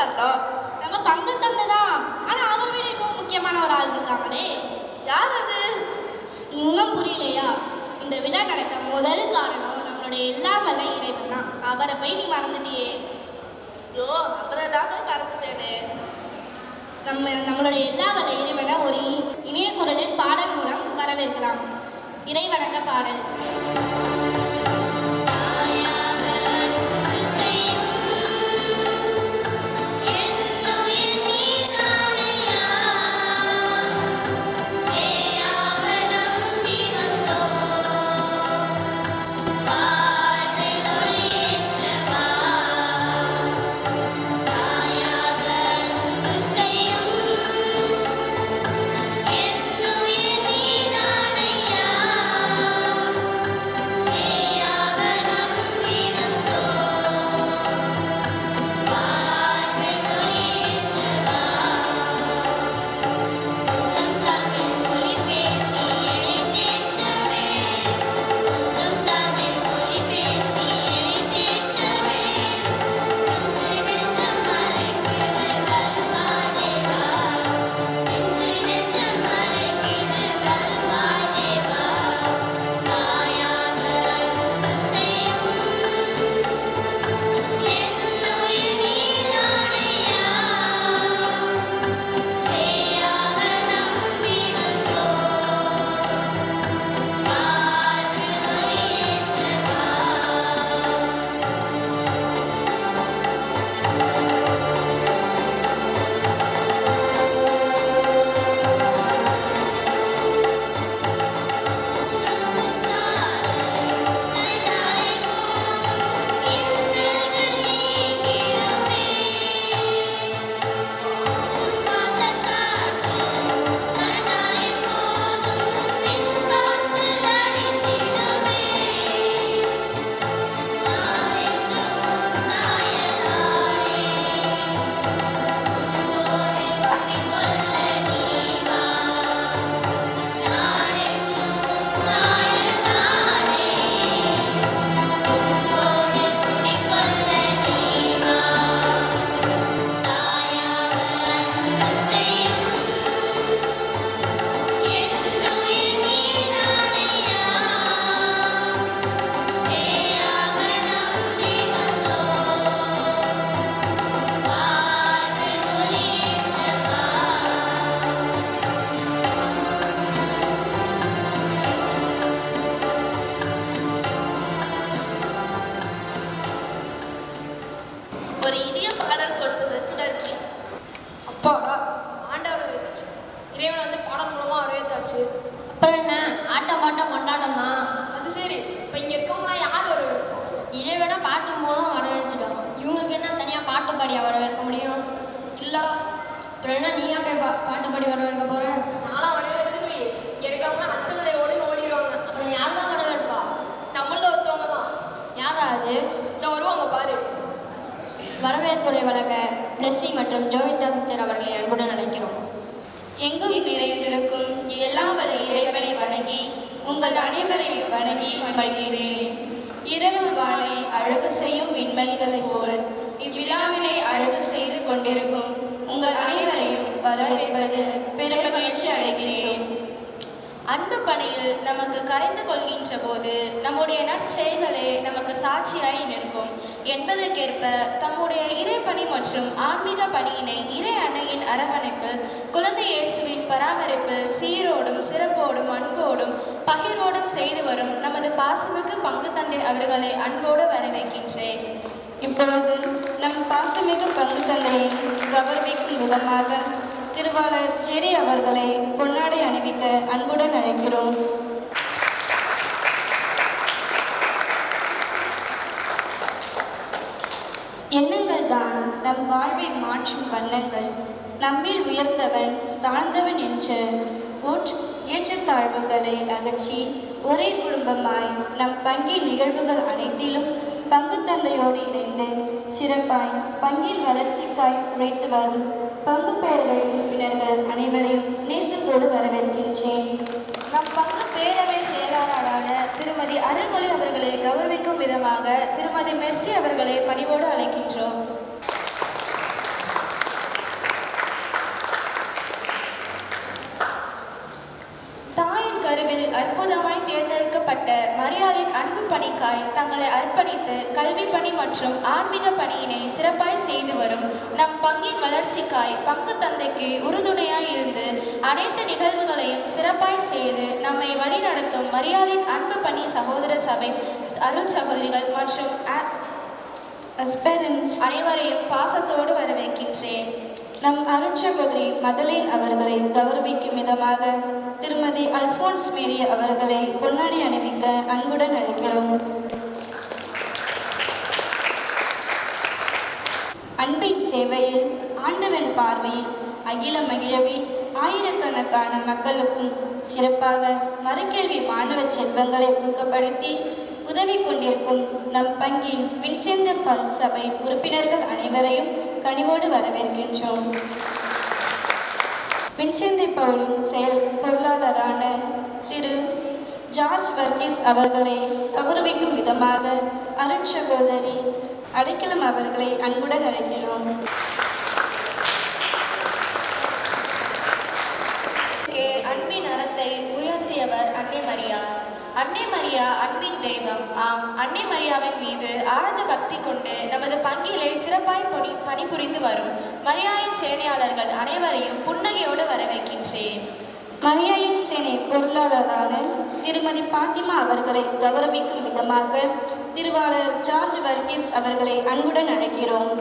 காரணம்? நம்ம பங்கு தந்தை தான். ஆனா அவர் விட இன்னும் முக்கியமான ஒரு ஆள் இருக்காங்களே. யார் அது? இன்னும் புரியலையா? இந்த விழா நடக்க முதல் காரணம் நம்மளுடைய எல்லா வல்ல இறைவன் தான். அவரை போய் நீ மறந்துட்டியே. ஐயோ, அவரை தான் மறந்துட்டேனே. நம்மளுடைய எல்லா வல்ல இறைவனை ஒரு இணைய குரலில் பாடல் மூலம் வரவேற்கலாம். இறைவணக்க பாடல். ஒரு இனிய பாடல் கொடுத்ததற்கு நன்றி. அப்பாடா, ஆண்டவர் இறைவனை பாடல் மூலமா வரவேற்றாச்சு. அப்புறம் என்ன, ஆட்டம் பாட்டம் கொண்டாட்டம் தான். அது சரி, இப்போ இங்க இருக்கவங்களாம் யார் வரவேற்போம்? இறைவனை பாட்டு மூலம் வரவேற்சிட்டோம். இவங்களுக்கு என்ன தனியாக பாட்டு பாடியா வரவேற்க முடியும்? இல்ல, அப்புறம் என்ன நீயா போய் பாட்டு பாடி வரவேற்க போற? நான்லாம் வரவேற்கவே இங்க இருக்கவங்களாம் அச்சமலை ஓடிடுவாங்க. அப்புறம் யார் தான் வரவேற்பா? நம்மள ஒருத்தவங்க தான். யாரா அது? இந்த வருவாங்க பாரு. வரவேற்புரை வழங்க பிளஸ்ஸி மற்றும் ஜோவிதா சிஸ்டர் அவர்களை அன்புடன் அழைக்கிறோம். எங்கும் நிறைந்திருக்கும் எல்லாம் வல்ல இறைவனை வணங்கி உங்கள் அனைவரையும் வணங்கி மகிழ்கிறேன். இரவு வானை அழகு செய்யும் விண்மணிகளைப் போல இவ்விழாவினை அழகு செய்து கொண்டிருக்கும் உங்கள் அனைவரையும் வரவேற்பதில் பெருமகிழ்ச்சி அடைகிறேன். அன்பு பணியில் நமக்கு கரைந்து கொள்கின்ற போது நம்முடைய நற்செயல்களே நமக்கு சாட்சியாய் நிற்கும் என்பதற்கேற்ப தம்முடைய இறைப்பணி மற்றும் ஆன்மீக பணியினை இறை அன்னையின் அரவணைப்பில் குழந்தை இயேசுவின் பராமரிப்பில் சீரோடும் சிறப்போடும் அன்போடும் பகிர்வோடும் செய்து வரும் நமது பாசமிகு பங்கு தந்தை அவர்களை அன்போடு வரவேற்கின்றேன். இப்பொழுது நம் பாசமிகு பங்கு தந்தையை கௌரவிக்கும் விதமாக திருவாளர் ஜெரி அவர்களை பொன்னாடை அணிவிக்க அன்புடன் அழைக்கிறோம். எண்ணங்கள் தான் நம் வாழ்வை மாற்றும் வண்ணங்கள். நம்மில் உயர்ந்தவன் தாழ்ந்தவன் என்ற ஏற்றத்தாழ்வுகளை அகற்றி ஒரே குடும்பமாய் நம் பங்கின் நிகழ்வுகள் அனைத்திலும் பங்கு தந்தையோடு இணைந்து சிறப்பாய் பங்கின் வளர்ச்சிக்காய் உழைத்து வரும் பங்கு பேரவை உறுப்பினர்கள் அனைவரையும் நேசத்தோடு வரவேற்கின்றேன். நம் பங்கு பேரவை செயலாளரான திருமதி அருள்மொழி அவர்களை கௌரவிக்கும் விதமாக திருமதி மெர்சி அவர்களை பணிவோடு அழைக்கின்றோம். வளர்ச்சிக்காய் தங்களை அர்ப்பணித்து கல்வி பணி மற்றும் ஆன்மீக பணியினை சிறப்பாய் செய்து வரும் நம் பங்கின் வளர்ச்சிக்காய் பங்கு தந்தைக்கு உறுதுணையாய் இருந்து அனைத்து நிகழ்வுகளையும் சிறப்பாய் செய்து நம்மை வழிநடத்தும் மரியாதையின் அன்பு பணி சகோதர சபை அருள் சகோதரிகள் மற்றும் அஸ்பெரன்ஸ் அனைவரையும் பாசத்தோடு வரவேற்கின்றேன். நம் அருட்சகோதரி மதலின் அவர்களை கௌரவிக்கும் விதமாக திருமதி அல்போன்ஸ் மேரி அவர்களை பொன்னாடி அணிவிக்க அன்புடன் அழைக்கிறோம். அன்பின் சேவையில் ஆண்டவன் பார்வையில் அகில மகிழவே ஆயிரக்கணக்கான மக்களுக்கும் சிறப்பாக மறுகேள்வி மாணவ செல்வங்களை ஊக்கப்படுத்தி உதவி கொண்டிருக்கும் நம் பங்கின் வின்சென்ட் தி பால் சபை உறுப்பினர்கள் அனைவரையும் கனிவோடு வரவேற்கின்றோம். வின்சென்ட் தி பாலின் செயல் பொருளாளரான திரு ஜார்ஜ் வர்கீஸ் அவர்களை கௌரவிக்கும் விதமாக அருட்சகோதரி அடைக்கலம் அவர்களை அன்புடன் அழைக்கிறோம். அன்பின் அறத்தை உயர்த்தியவர் அன்னை மரியா. அன்னை மரியா அன்பின் தெய்வம். ஆம், அன்னை மரியாவின் மீது ஆழ்ந்த பக்தி கொண்டு நமது பங்கிலே சிறப்பாய் பணிபுரிந்து வரும் மரியாயின் சேனையாளர்கள் அனைவரையும் புன்னகையோடு வரவேற்கின்றேன். மரியாயின் சேனை பொருளாளரான திருமதி பாத்திமா அவர்களை கௌரவிக்கும் விதமாக திருவாளர் ஜார்ஜ் வர்கீஸ் அவர்களை அன்புடன் அழைக்கிறோம்.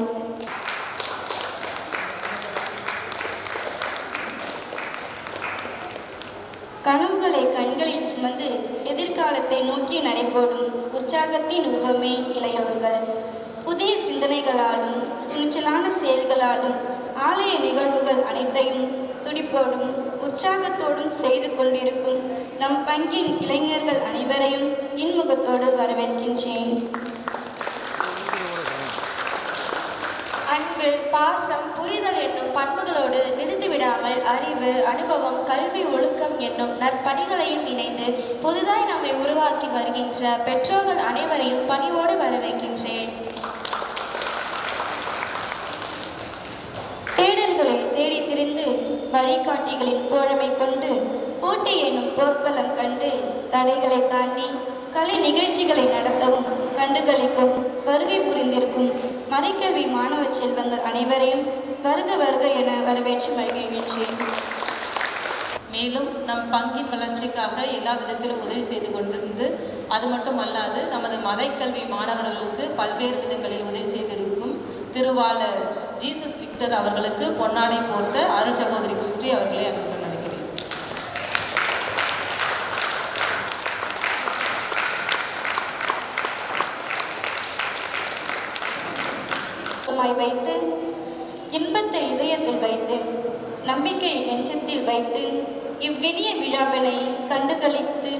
கனவுகளை கண்களில் சுமந்து எதிர்காலத்தை நோக்கி நடைபோடும் உற்சாகத்தின் உருவமே இளையோர்கள். புதிய சிந்தனைகளாலும் துணிச்சலான செயல்களாலும் ஆலய நிகழ்வுகள் அனைத்தையும் துடிப்போடும் உற்சாகத்தோடும் செய்து கொண்டிருக்கும் நம் பங்கின் இளைஞர்கள் அனைவரையும் இன்முகத்தோடு வரவேற்கின்றேன். அன்பு, பாசம், புரிதல் என்னும் பண்புகளோடு நிறுத்திவிடாமல் அறிவு, அனுபவம், கல்வி, ஒழுக்கம் என்னும் நற்பணிகளையும் இணைந்து புதிதாய் நம்மை உருவாக்கி வருகின்ற பெற்றோர்கள் அனைவரையும் பணிவோடு வரவேற்கின்றேன். தேடல்களை தேடி திரிந்து வழிகாட்டிகளின் தோழமை கொண்டு போட்டி என்னும் போர்க்களம் கண்டு தடைகளை தாண்டி கலை நிகழ்ச்சிகளை நடத்தவும் கண்டுகளிக்கவும் வருகை புரிந்திருக்கும் மறைக்கல்வி மாணவ செல்வங்கள் அனைவரையும் வருக வருக என வரவேற்று மகிழ்கின்றேன். மேலும் நம் பங்கின் வளர்ச்சிக்காக எல்லா விதத்திலும் உதவி செய்து கொண்டிருந்து அது மட்டுமல்லாது நமது மதைக்கல்வி மாணவர்களுக்கு பல்வேறு விதங்களில் உதவி செய்திருக்கும் திருவாளர் ஜீசஸ் விக்டர் அவர்களுக்கு பொன்னாடை போர்த்த அருள் சகோதரி கிறிஸ்டி அவர்களை அன்புடன் நினைக்கிறேன். வைத்து இன்பத்தை இதயத்தில் வைத்து நம்பிக்கை நெஞ்சத்தில் வைத்து இவ்வினிய விழாவினை கண்டுகளித்து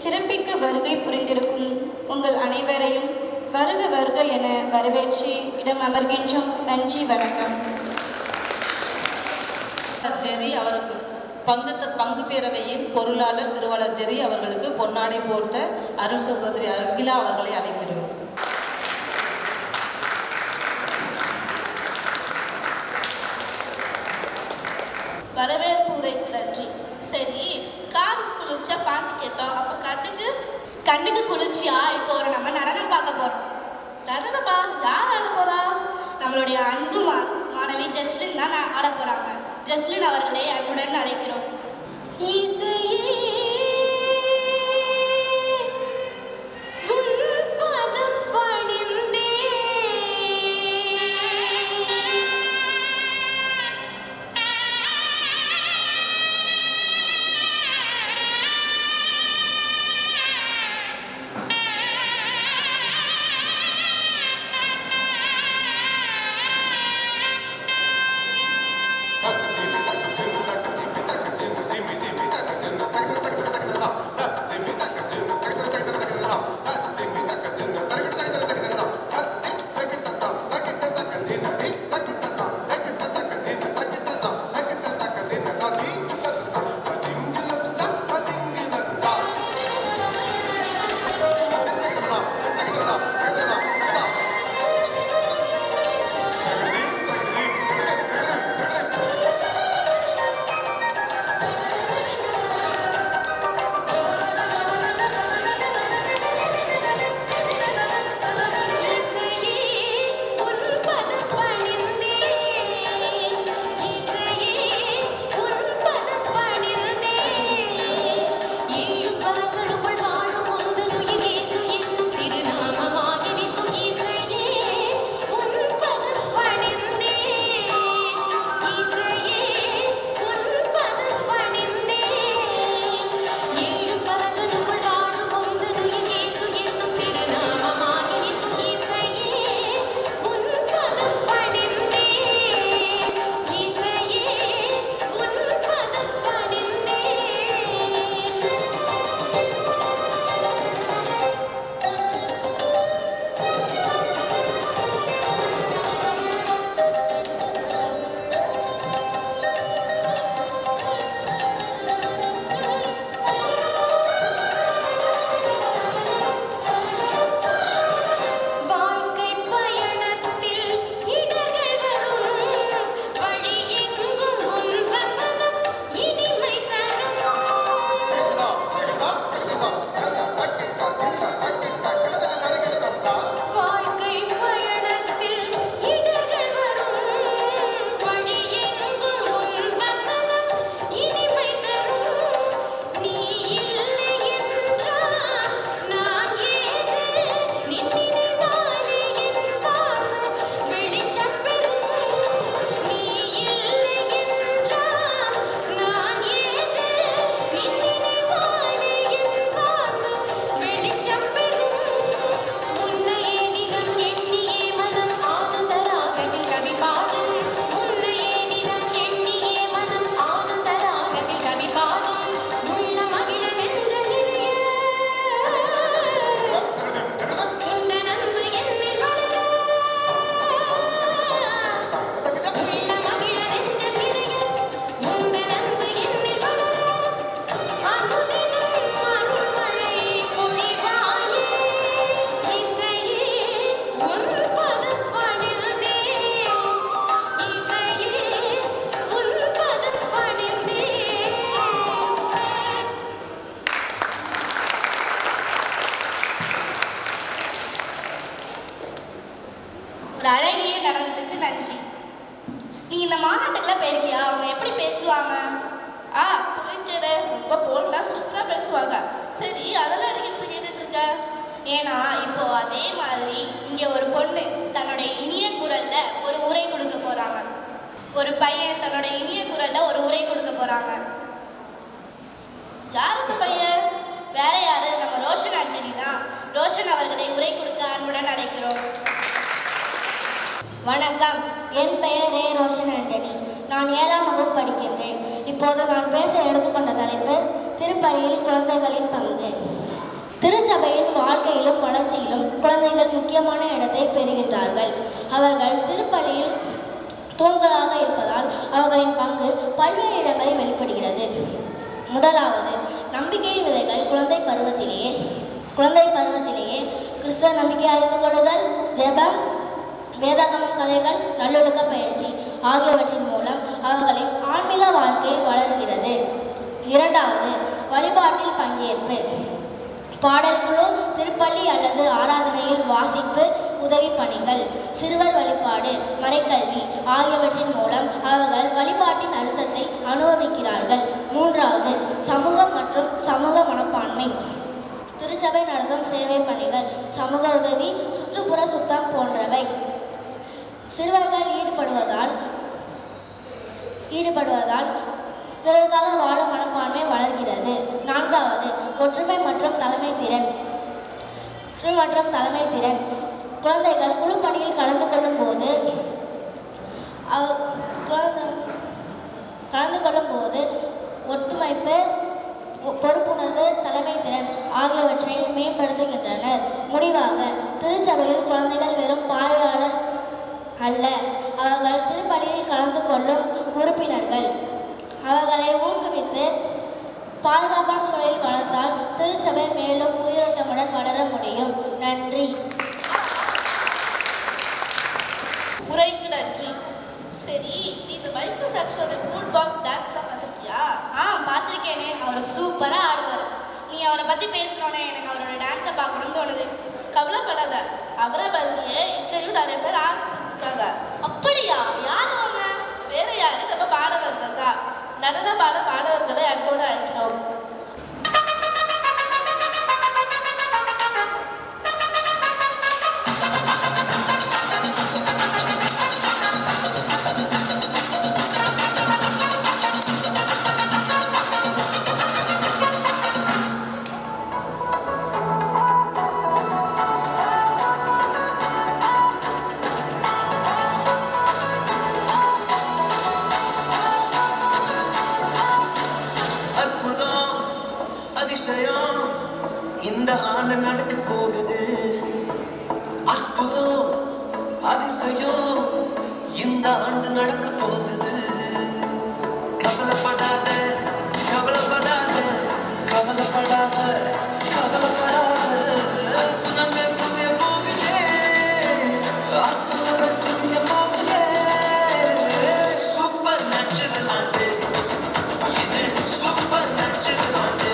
சிறப்பிக்க வருகை புரிந்திருக்கும் உங்கள் அனைவரையும் வருக வருக என வரவேற்று இடம் அமர்கின்றோம். நன்றி, வணக்கம். ஜெரி அவருக்கு பங்கு பேரவையின் பொருளாளர் திருவாளர் ஜெரி அவர்களுக்கு பொன்னாடை போர்த்த அருள் சகோதரி அகிலா அவர்களை அழைக்கிறோம். வரவேற்பு உரைக்கு நன்றி. சரி, காது குளிர்ச்சியா பாட்டு கேட்டோம். அப்ப கண்ணுக்கு குளிர்ச்சியா இப்போ ஒரு நம்ம நடனம் பார்க்க போறோம். நடனப்பா? யார் ஆட போறா? நம்மளுடைய அன்பு மாணவி ஜஸ்லின் தான் ஆட போறாங்க. ஜஸ்லின் அவர்களை அன்புடன் அழைக்கிறோம். Dimi, dimi, ஒரு அழகிய நடனத்துக்கு நன்றி. நீ இந்த மாநாட்டுக்குள்ள போயிருக்கியா? அவங்க எப்படி பேசுவாங்க? புரிஞ்சது. ரொம்ப போலாம் சூப்பராக பேசுவாங்க. சரி, அதெல்லாம் எனக்கு இப்போ கேட்டுட்டு இருக்க. ஏன்னா இப்போ அதே மாதிரி இங்கே ஒரு பொண்ணு தன்னுடைய இனிய குரல்ல ஒரு உரை கொடுக்க போறாங்க. ஒரு பையன் தன்னுடைய இனிய குரல்ல ஒரு உரை கொடுக்க போறாங்க. யார் இந்த பையன்? வேற யாரு? நம்ம ரோஷன் ஆண்டனி தான். ரோஷன் அவர்களை உரை கொடுக்க அன்புடன் அழைக்கிறோம். வணக்கம், என் பெயர் ரே ரோஷன் ஆண்டனி. நான் 7ஆம் வகுப்பு படிக்கின்றேன். இப்போது நான் பேச எடுத்துக்கொண்ட தலைப்பு திருப்பலியில் குழந்தைகளின் பங்கு. திருச்சபையின் வாழ்க்கையிலும் வளர்ச்சியிலும் குழந்தைகள் முக்கியமான இடத்தை பெறுகின்றார்கள். அவர்கள் திருப்பலியில் தூண்களாக இருப்பதால் அவர்களின் பங்கு பல்வேறு இடங்களில் வெளிப்படுகிறது. முதலாவது, நம்பிக்கையின் விதைகள் குழந்தை பருவத்திலேயே கிறிஸ்தவ நம்பிக்கை அறிந்து கொள்ளுதல், ஜெபம், வேதாகமம் கதைகள், நல்லொழுக்க பயிற்சி ஆகியவற்றின் மூலம் அவர்களின் ஆன்மீக வாழ்க்கை வளர்கிறது. இரண்டாவது, வழிபாட்டில் பங்கேற்பு. பாடல் குழு, திருப்பள்ளி அல்லது ஆராதனையில் வாசிப்பு, உதவி பணிகள், சிறுவர் வழிபாடு, மறைக்கல்வி ஆகியவற்றின் மூலம் அவர்கள் வழிபாட்டின் அழுத்தத்தை அனுபவிக்கிறார்கள். மூன்றாவது, சமூகம் மற்றும் சமூக மனப்பான்மை. திருச்சபை நடத்தும் சேவை பணிகள், சமூக உதவி, சுற்றுப்புற சுத்தம் போன்றவை. சிறுவர்கள் ஈடுபடுவதால் பிறருக்காக வாழும் மனப்பான்மை வளர்கிறது. நான்காவது, ஒற்றுமை மற்றும் தலைமை திறன். குழந்தைகள் குழு பணியில் கலந்து கொள்ளும் போது ஒத்துழைப்பு, பொறுப்புணர்வு, தலைமை திறன் ஆகியவற்றை மேம்படுத்துகின்றனர். முடிவாக, திருச்சபையில் குழந்தைகள் வெறும் பார்வையாளர் அல்ல, அவர்கள் திருப்பலியில் கலந்து கொள்ளும் உறுப்பினர்கள். அவர்களை ஊக்குவித்து பாதுகாப்பான சூழலில் வளர்த்தால் திருச்சபை மேலும் உயிரோட்டமுடன் வளர முடியும். நன்றி. உரைக்கு நன்றி. சரி, நீ இந்த மைக்கேல் ஜாக்சனோட மூட் பாக் டான்ஸ்லாம் பார்த்துருக்கியா? பார்த்துருக்கேனே. அவர் சூப்பராக ஆடுவார். நீ அவரை பற்றி பேசுகிறோன்னே எனக்கு அவரோட டான்ஸை பார்க்கணும்னு தோணுது. கவலைப்படாத, அவரை மாதிரியே இங்கேயும் நிறைய பேர் ஆரம்பிச்சிருக்காங்க. அப்படியா? யார் அவங்க? வேற யாரு, நம்ம மாணவர்கள் தான். நடன மாணவர்களை அன்போடு அழைக்கிறோம். அதிசயம் இந்த ஆண்டு நடக்க போகுது. அற்புதம், அதிசயம் இந்த ஆண்டு நடக்க போகுது. கவலைப்படாத, கவலைப்படாத, கவலைப்படாத, கவலைப்படாத. அற்புதங்கள் புதிய போகுதே, அற்புதங்கள் புதிய போகுதே. சூப்பர் நேச்சுரல் ஆண்டு இது, சூப்பர் நேச்சுரல் ஆண்டு.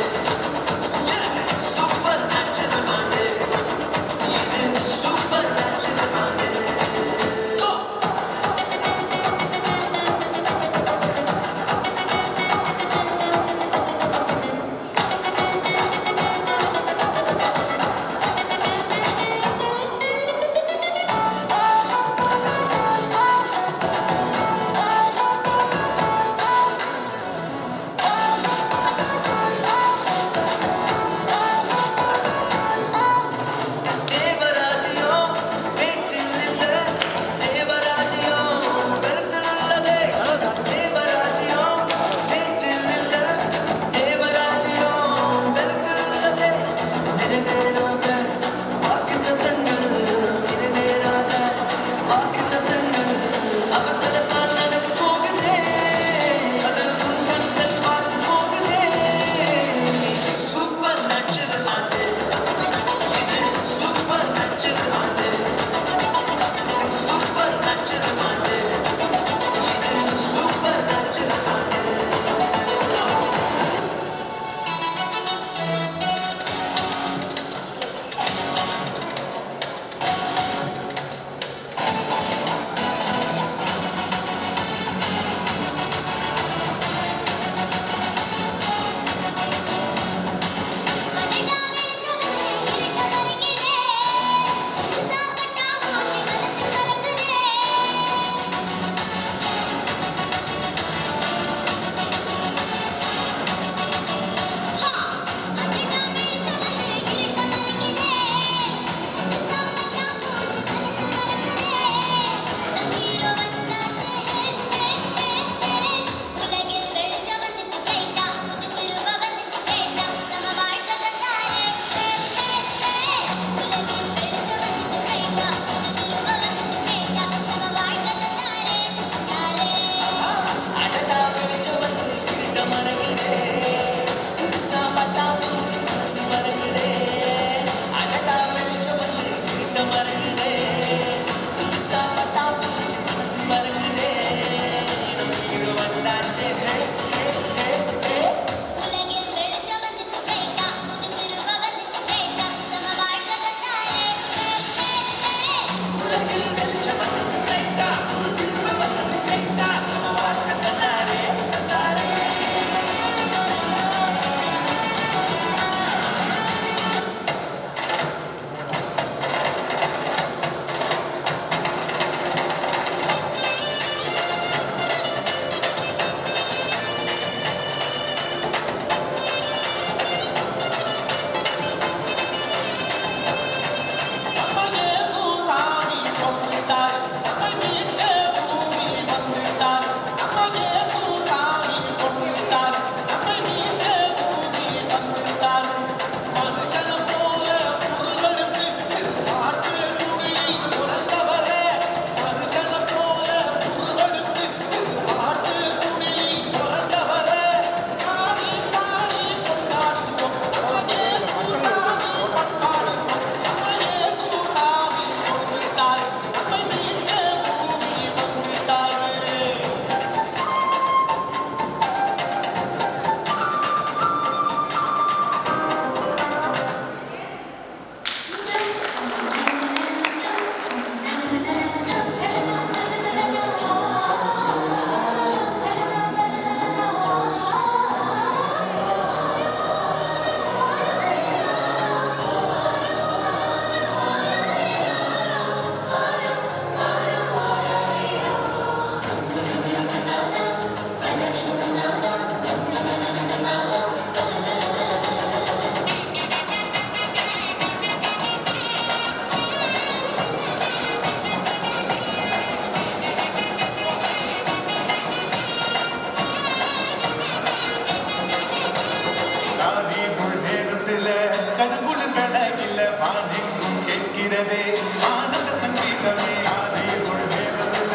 கேட்கிறதே ஆனந்த சங்கீதமே ஆனைக்குள் வேறதில்ல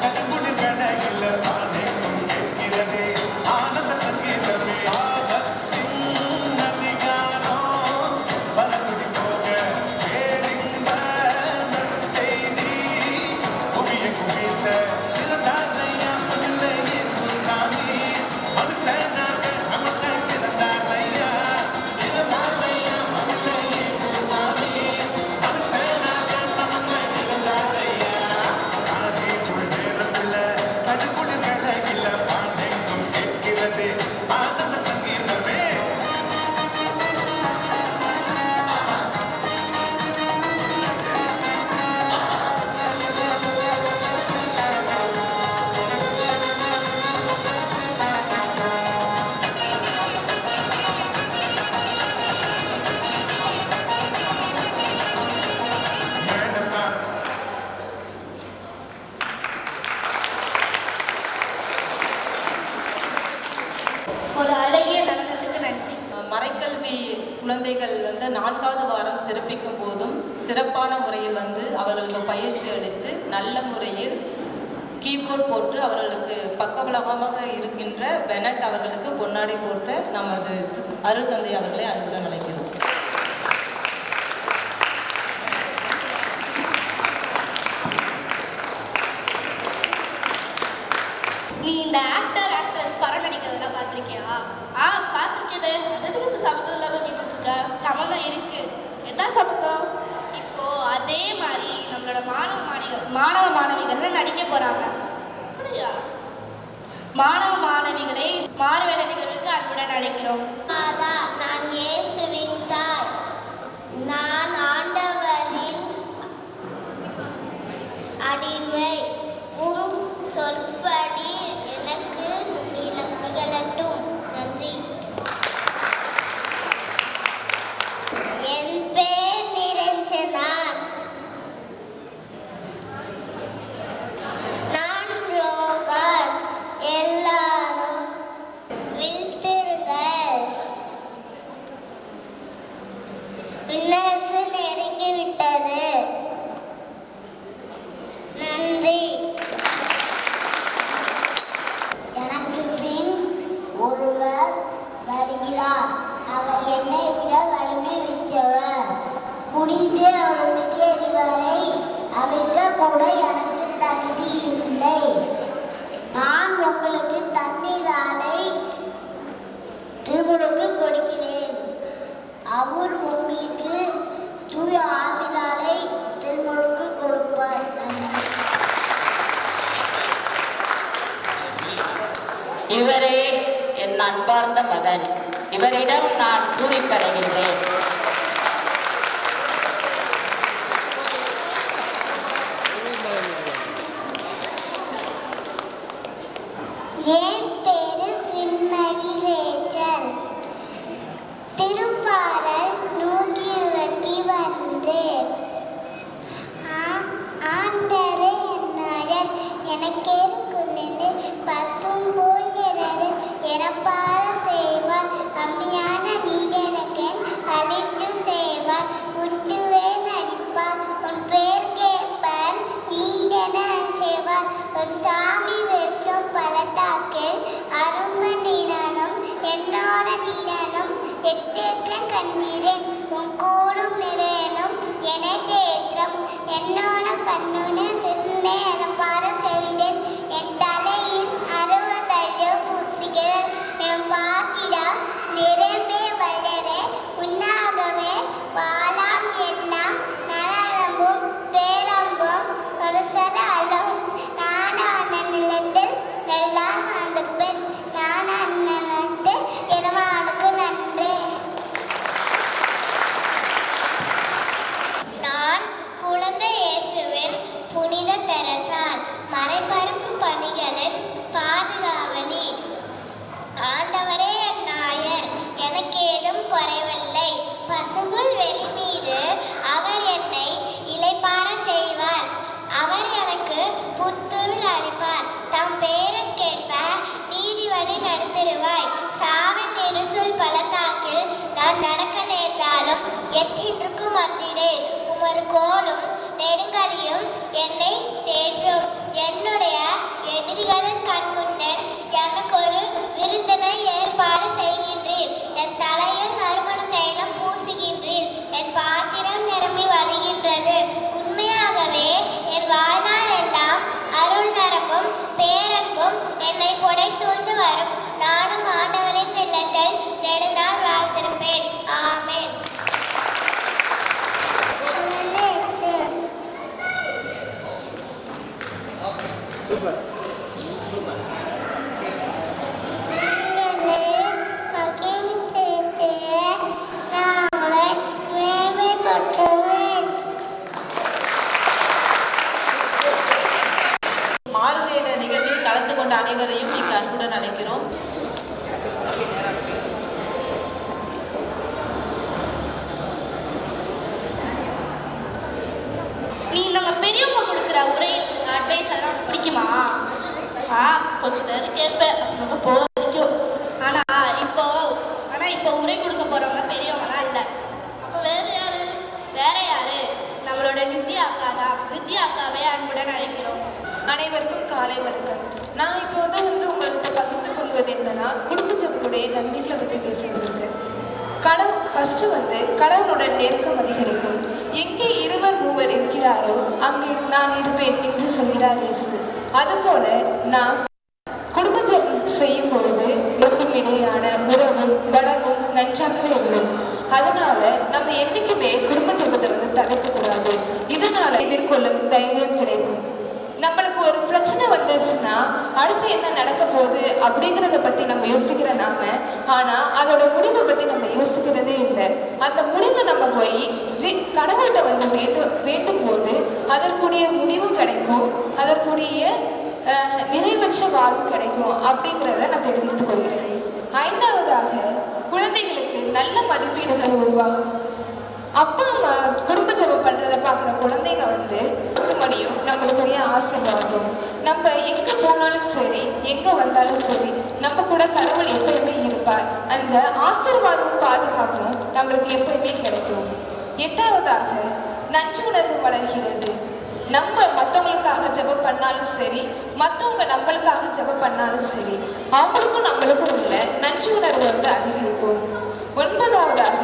கண்குளிர் கணக்கில் ஆனைக்கும் கேட்கிறதே ஆனந்த சங்கீதமே ஆபத்தின் அதிகாரம் பலகுடி போக பேரின்ப நற்செய்தி புவிய குவிச திறந்தாதையா மனித இயேசு சாமி மனுஷனாக நமக்கு திறந்தாதையா திறந்தாதையா மனித இயேசு சாமி மனுஷனாக நமக்கு திறந்தாதையா ஆனைக்குள் வேறதில்ல கண்குளிர் கணக்கில் ஆனைக்கும் கேட்கிறது ஆனந்த சங்கீதமே மேடத்தான் ஒரு அழகிய நடனத்துக்கு நன்றி. மறைக்கல்வி குழந்தைகள் வந்து 4வது வாரம் சிறப்பிக்கும் போதும் சிறப்பான முறையில் வந்து அவர்களுக்கு பயிற்சி அளித்து நல்ல முறையில் கீபோர்ட் போட்டு அவர்களுக்கு பக்கபலமாக இருக்கின்ற பெனட் அவர்களுக்கு பொன்னாடை போர்த்த நமது அருள் தந்தை அவர்களை அன்புடன் அழைக்கிறோம். நீ இந்த ஆக்ட்ரஸ் படம் நடிக்கிறதெல்லாம் பார்த்திருக்கியா? பார்த்துருக்கேனே. அதுக்கு சம்மந்தம் இல்லாமல் கேட்டுட்டு இருக்கா? சம்மந்தம் இருக்கு. என்ன சம்மந்தம்? இப்போ அதே மாதிரி நம்மளோட மாணவ மாணவிகள் நடிக்க போறாங்க. அப்படியா? மாணவ மாணவிகளை மாறுவேட நிகழ்வுக்கு அன்புடன் அழைக்கிறோம். நான் இயேசுவின் தாய். நான் ஆண்டவரின் அடிமை. உம் சொற்படி எனக்கு நிகழட்டும். நன்றி. என் பேர் நிரஞ்சனான். நான் யோகன். எல்லாரும் விழித்திருங்கள். விண்ணரசு நெருங்கிவிட்டது. நன்றி. எனக்கு பின் ஒருவர் வருகிறார். அவர் என்னை விட வலிமை மிக்கவர். குடித்து அவர் மிதியடிவரை அவிழ்க்க கூட எனக்கு தகுதி இல்லை. நான் உங்களுக்கு தண்ணீராலை திருமுழுக்கு கொடுக்கிறேன். அவர் உங்களுக்கு தூய ஆவிராலை திருமுழுக்கு கொடுப்பார். நன்றி. இவரே என் அன்பார்ந்த மகன். இவரிடம் நான் பூரிப்படைகின்றேன். என் பேரு விண்மணி ரேச்சல். திருப்பாடல் 121. ஆண்டரே என்னாயர் எனக்கேற்குள்ளே பசும் போல் எனது இறப்பார செய்வார். அம்மையான வீடனக்கன் அழைத்து செய்வார். குட்டுவேன் அடிப்பார். உன் பேர் கேட்பார். வீடன செய்வார். உன் சாமி வேஷம் பலத்தாக்கில் அரும்ப நீரானும் என்னோட நீரானும் எட்டேற்ற கண்டீரேன். உன் கூடும் நிறையனும் என தேற்றம் என்னோட கண்ணுடன் திருநே அறப்பார செவிடேன். என் தலையின் 60 பூச்சிகள் என் பாத்திரம் நிரம்பே வளர உண்ணாகவே வாழாம் எல்லாம் நரம்பும் பேரம்பும் கருசர அளவும் நானான நிலத்தில் எல்லாம் வந்திருப்பேன். நான் அண்ணனுக்கு இறைவனுக்கு நன்றி. நான் குழந்தை இயேசுவின் புனித தெரசா. மாறுவேட நிகழ்வில் கலந்து கொண்ட அனைவரையும் இங்கு அன்புடன் அழைக்கிறோம். நீ நம்ம பெரியவங்க கொடுக்குற உரை அட்வைஸ் அதெல்லாம் உனக்கு பிடிக்குமா? கொஞ்ச நேரம் கேட்பேன், அப்புறம் போகும். ஆனால் இப்போ உரை கொடுக்க போகிறவங்க பெரியவங்கலாம் இல்லை. அப்போ வேற யாரு? நம்மளோட நித்யா அக்கா தான். நித்யா அக்காவை அன்புடன் அழைக்கிறோம். அனைவருக்கும் காலை வணக்கம். நான் இப்போ வந்து உங்களுக்கு பகிர்ந்து கொள்வது என்னன்னா, குடும்ப ஜபத்துடைய நன்மைகளை பற்றி பேசுகிறது. கடவுளுடன் நெருக்கம் அதிகரிக்கும். எங்கே இருவர் மூவர் இருக்கிறாரோ அங்கே நான் இருப்பேன் என்று சொல்கிறார் இயேசு. அதுபோல நாம் குடும்ப ஜபம் செய்யும் பொழுது எங்களுக்கும் இடையான உறவும் பலமும் நன்றாகவே உள்ளது. அதனால நம்ம என்னைக்குமே குடும்ப ஜபத்தை தவிர்க்கக்கூடாது. இதனால எதிர்கொள்ளும் தைரியம் கிடைக்கும். நம்மளுக்கு ஒரு பிரச்சனை வந்துச்சுன்னா அடுத்து என்ன நடக்க போகுது அப்படிங்கிறத பத்தி நம்ம யோசிக்கிற நாம, ஆனா அதோட முடிவை பத்தி நம்ம யோசிக்கிறதே இல்லை. அந்த முடிவை நம்ம போய் கடவுள்கிட்ட வேண்டும் போது அதற்குரிய முடிவும் கிடைக்கும், அதற்குரிய நிறைவற்ற வாழ்வு கிடைக்கும் அப்படிங்கிறத நான் தெரிவித்துக் கொள்கிறேன். 5வதாக குழந்தைகளுக்கு நல்ல மதிப்பீடுகள் உருவாகும். அப்பா அம்மா குடும்ப ஜபம் பண்றதை பார்க்குற குழந்தைங்க 10 மணியும் நம்மளுடைய ஆசீர்வாதம். நம்ம எங்க போனாலும் சரி, எங்க வந்தாலும் சரி, நம்ம கூட கடவுள் எப்பயுமே இருப்பார். அந்த ஆசீர்வாதமும் பாதுகாப்பும் நம்மளுக்கு எப்பயுமே கிடைக்கும். 8வதாக நன்றி உணர்வு வளர்கிறது. நம்ம மற்றவங்களுக்காக ஜெபம் பண்ணாலும் சரி, மற்றவங்க நம்மளுக்காக ஜெபம் பண்ணாலும் சரி, அவங்களுக்கும் நம்மளுக்கும் உள்ள நன்றி உணர்வு அதிகரிக்கும். 9வதாக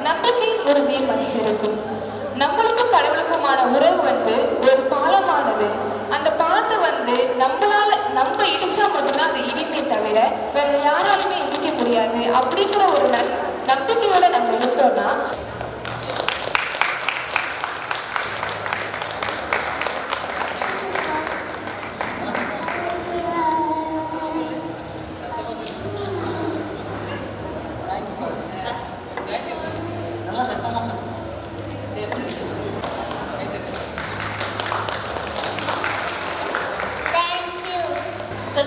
நம்பிக்கையின் உறுதியும் அதிகரிக்கும். நம்மளுக்கும் கடவுளுக்குமான உறவு ஒரு பாலமானது. அந்த பாலத்தை நம்ம இடிச்சா மட்டும்தான் அது இடிமை தவிர வேற யாராலுமே இடிக்க முடியாது. அப்படிங்கிற ஒரு நம்பிக்கையோட நம்ம இருந்தோம்னா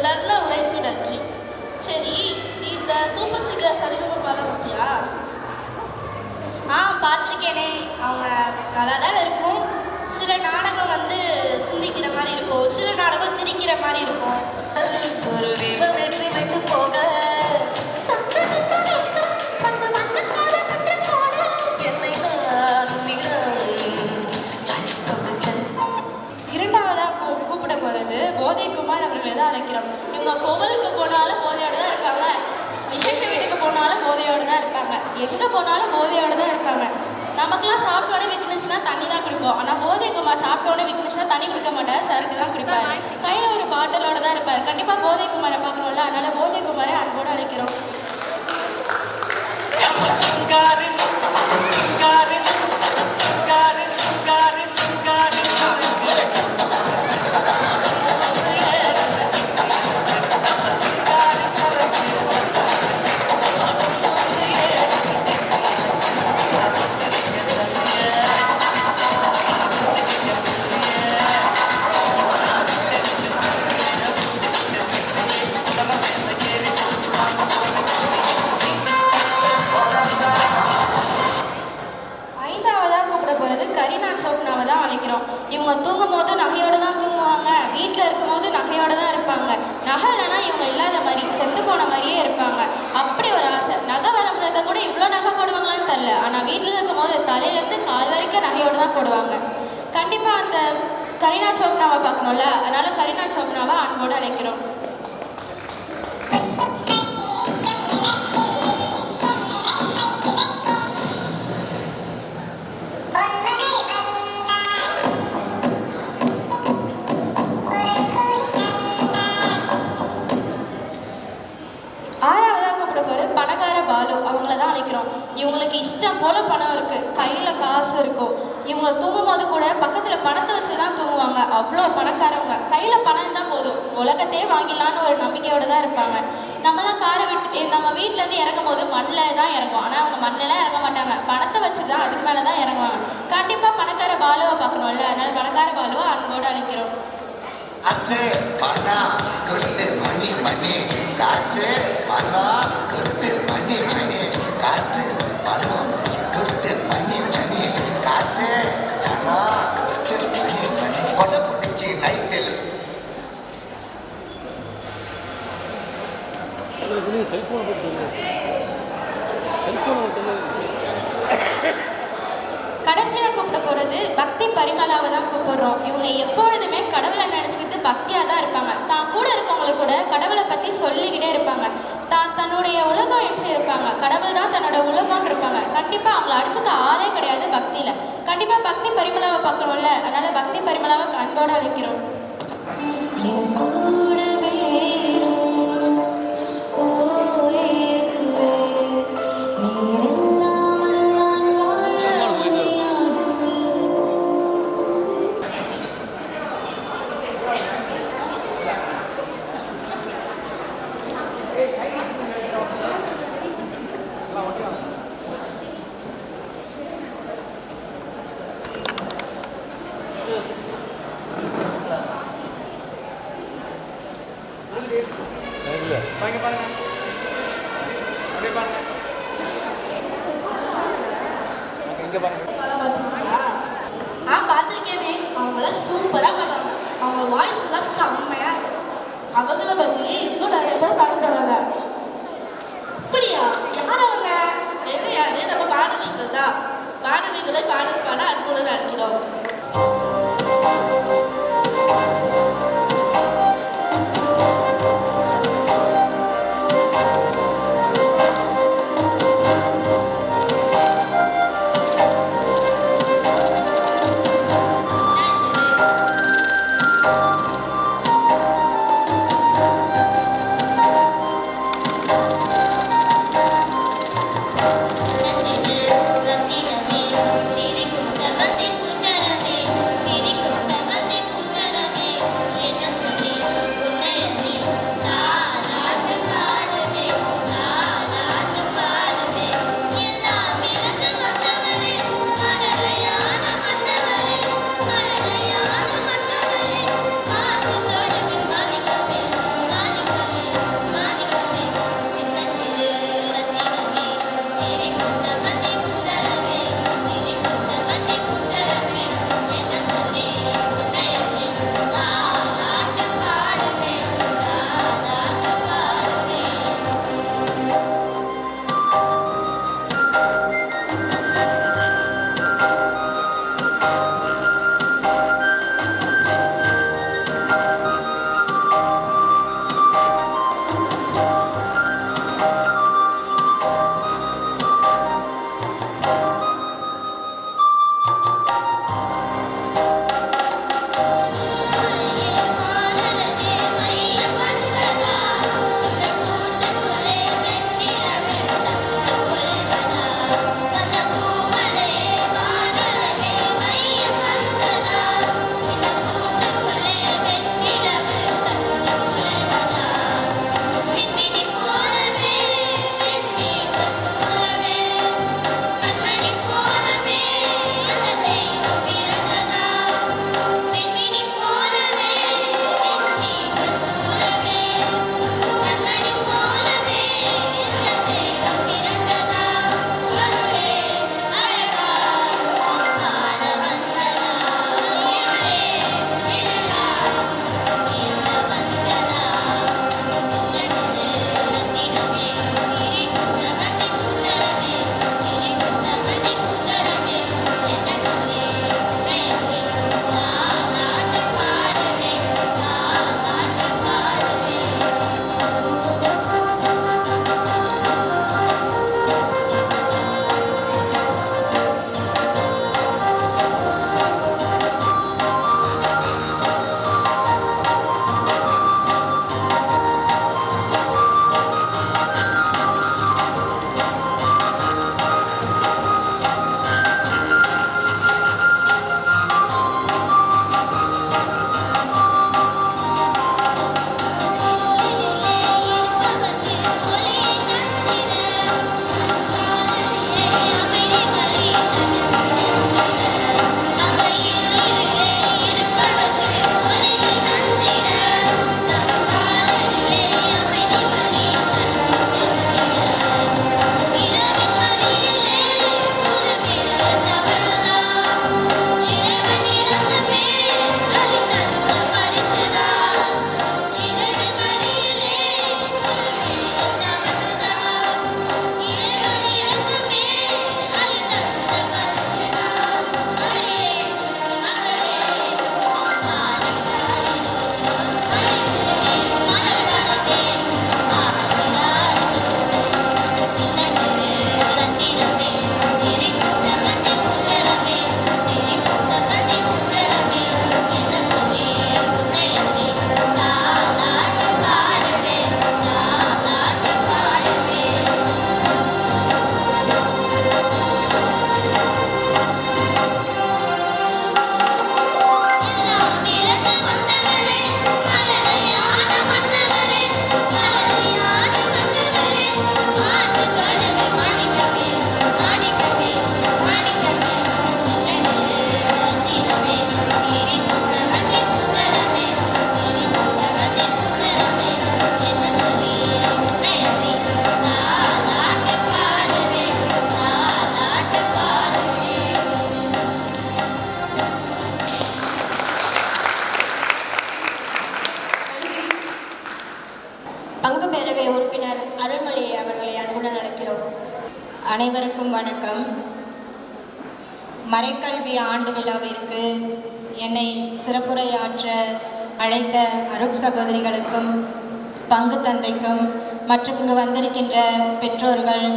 நல்ல உழைப்பு நன்றி. சரி, நீ இந்த சூப்பர் சிங்கர் சரிகம பாட மாட்டியா? பார்த்துருக்கேனே. அவங்க நல்லா தான் இருக்கும். சில நாடகம் சிந்திக்கிற மாதிரி இருக்கும், சில நாடகம் சிரிக்கிற மாதிரி இருக்கும். ஒரு தீபம் ஏற்றி வைத்து போக கூப்பிட போகிறது போதைக்குமார் அவர்களை தான் அழைக்கிறோம். இவங்க கோவிலுக்கு போனாலும் போதையோடு தான் இருப்பாங்க, விசேஷ வீட்டுக்கு போனாலும் போதையோடு தான் இருப்பாங்க, எங்கே போனாலும் போதையோடு தான் இருப்பாங்க. நமக்கெல்லாம் சாப்பிட்டோன்னே விற்கணுச்சுன்னா தண்ணி தான் குடிப்போம். ஆனால் போதைக்குமார் சாப்பிட்டோன்னே விற்கணுச்சுன்னா தண்ணி குடிக்க மாட்டார், சரக்கு தான் குடிப்பார். கையில் ஒரு பாட்டிலோடு தான் இருப்பார். கண்டிப்பாக போதைக்குமாரை பார்க்கணும்ல, அதனால் போதைக்குமாரை அன்போடு அழைக்கிறோம். கரீனா சோப்னாவை தான் அழைக்கிறோம். இவங்க தூங்கும் போது நகையோடு தான் தூங்குவாங்க, வீட்டில் இருக்கும் போது நகையோடு தான் இருப்பாங்க. நகை இல்லைன்னா இவங்க இல்லாத மாதிரி செத்து போன மாதிரியே இருப்பாங்க. அப்படி ஒரு ஆசை. நகை வரம்புறத கூட இவ்வளோ நகை போடுவாங்களான்னு தெரில, ஆனால் வீட்டில் இருக்கும் போது தலையிலேருந்து கால் வரைக்கும் நகையோடு தான் போடுவாங்க. கண்டிப்பாக அந்த கரீனா சோப்னாவை பார்க்கணும்ல, அதனால் கரீனா சோப்னாவை அன்போடு அழைக்கிறோம். பணக்கார பாலு அவங்கள தான் அழைக்கிறோம். இவங்களுக்கு இஷ்டம் போல் பணம் இருக்குது, கையில் காசு இருக்கும். இவங்க தூங்கும் போது கூட பக்கத்தில் பணத்தை வச்சு தான் தூங்குவாங்க. அவ்வளோ பணக்காரவங்க. கையில் பணம் இருந்தால் போதும் உலகத்தையே வாங்கிடலான்னு ஒரு நம்பிக்கையோடு தான் இருப்பாங்க. நம்மலாம் காரை விட்டு நம்ம வீட்டிலேருந்து இறங்கும் போது மண்ணில் தான் இறங்குவோம். ஆனால் அவங்க மண்ணெல்லாம் இறங்க மாட்டாங்க, பணத்தை வச்சு தான் அதுக்கு மேலே தான் இறங்குவாங்க. கண்டிப்பாக பணக்கார பாலுவை பார்க்கணும்ல, அதனால் பணக்கார பாலுவை அன்போடு அழைக்கிறோம். காசு பணம் கொட்டு மணி மணி காசு பணம் கொட்டு மணி மணி காசு பணம் கொட்டு மணி மணி காசு பணம் கொட்டு மணி மணி கொடை பிடிச்சி நைட்டில் கடைசியாக கூப்பிட போகிறது பக்தி பரிமளாவை தான் கூப்பிடுறோம். இவங்க எப்பொழுதுமே கடவுளை நினச்சிக்கிட்டு பக்தியாக தான் இருப்பாங்க. தான் கூட இருக்கவங்கள கூட கடவுளை பற்றி சொல்லிக்கிட்டே இருப்பாங்க. தன்னுடைய உலகம் என்று இருப்பாங்க. கடவுள் தான் தன்னோட உலகம்னு இருப்பாங்க. கண்டிப்பாக அவங்கள அடிச்சுக்க ஆளே கிடையாது பக்தியில். கண்டிப்பாக பக்தி பரிமளாவை பார்க்கணும்ல, அதனால் பக்தி பரிமளாவை அன்போடு அழைக்கிறோம். பார்த்துருக்கேனே, அவங்கள சூப்பராக பாடுவாங்க. அவங்க வாய்ஸ்லாம் செம்மையா இருக்கும். அவங்கள பற்றி இன்னும் நிறைய பேர் பாடுறாங்க. அப்படியா? யார் அவங்க? வேற யாரு? நம்ம மாணவிகள் தான். மாணவிகளை பாடல் பாட அன்புடன் அழைக்கிறோம். சிரிக்கும் செவந்தி பூச்சரமே, சிரிக்கும் செவந்தி பூ பங்கு பேரவை உறுப்பினர் அருள்மொழி அவர்களை அன்புடன் அழைக்கிறோம். அனைவருக்கும் வணக்கம். மறைக்கல்வி ஆண்டு விழாவிற்கு என்னை சிறப்புரையாற்ற அழைத்த அருட்சகோதரிகளுக்கும் பங்கு தந்தைக்கும் மற்றும் இங்கு வந்திருக்கின்ற பெற்றோர்கள்,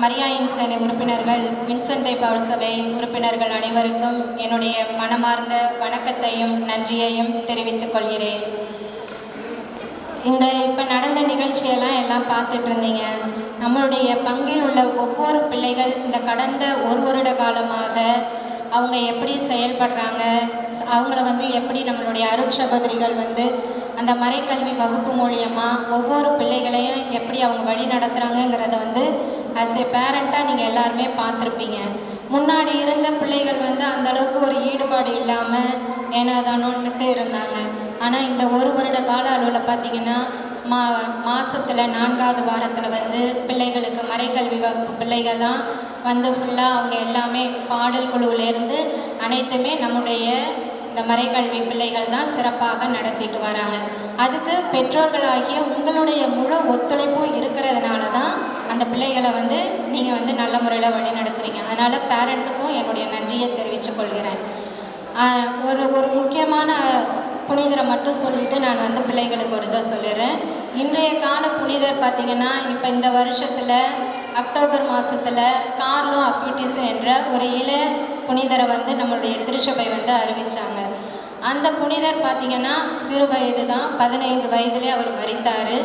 மரியாயின் சேனை உறுப்பினர்கள், வின்சென்ட் பவுல் சபை உறுப்பினர்கள் அனைவருக்கும் என்னுடைய மனமார்ந்த வணக்கத்தையும் நன்றியையும் தெரிவித்துக் கொள்கிறேன். இப்போ நடந்த நிகழ்ச்சியெல்லாம் எல்லாம் பார்த்துட்டு இருந்தீங்க. நம்மளுடைய பங்கில் உள்ள ஒவ்வொரு பிள்ளைகள் இந்த கடந்த ஒரு வருட காலமாக அவங்க எப்படி செயல்படுறாங்க, அவங்கள எப்படி நம்மளுடைய அருட்சகோதரிகள் அந்த மறைக்கல்வி வகுப்பு மூலியமாக ஒவ்வொரு பிள்ளைகளையும் எப்படி அவங்க வழி நடத்துகிறாங்கங்கிறத ஆஸ் ஏ பேரண்ட்டாக நீங்கள் எல்லாருமே பார்த்துருப்பீங்க. முன்னாடி இருந்த பிள்ளைகள் அந்தளவுக்கு ஒரு ஈடுபாடு இல்லாமல் ஏனாதானோன்னுட்டு இருந்தாங்க. ஆனால் இந்த ஒரு வருட கால அளவில் பார்த்திங்கன்னா மாதத்தில் 4வது வாரத்தில் பிள்ளைகளுக்கு மறைக்கல்வி வகுப்பு பிள்ளைகள் தான் ஃபுல்லாக அவங்க எல்லாமே பாடல் குழுவிலேருந்து அனைத்துமே நம்முடைய இந்த மறைக்கல்வி பிள்ளைகள் தான் சிறப்பாக நடத்திட்டு வராங்க. அதுக்கு பெற்றோர்களாகிய உங்களுடைய முழு ஒத்துழைப்பும் இருக்கிறதுனால தான் அந்த பிள்ளைகளை நீங்கள் நல்ல முறையில் வழி நடத்துகிறீங்க. அதனால் பேரண்ட்டுக்கும் என்னுடைய நன்றியை தெரிவித்துக் கொள்கிறேன். ஒரு முக்கியமான புனிதரை மட்டும் சொல்லிவிட்டு நான் பிள்ளைகளுக்கு ஒரு இதை சொல்லிடுறேன். இன்றைய கால புனிதர் பார்த்திங்கன்னா இப்போ இந்த வருஷத்தில் அக்டோபர் மாதத்தில் கார்லோ அக்விட்டிஸ் என்ற ஒரு புனிதரை நம்மளுடைய திருச்சபை அறிவித்தாங்க. அந்த புனிதர் பார்த்திங்கன்னா சிறு வயது தான், 15 வயதிலே அவர் மரித்தார்.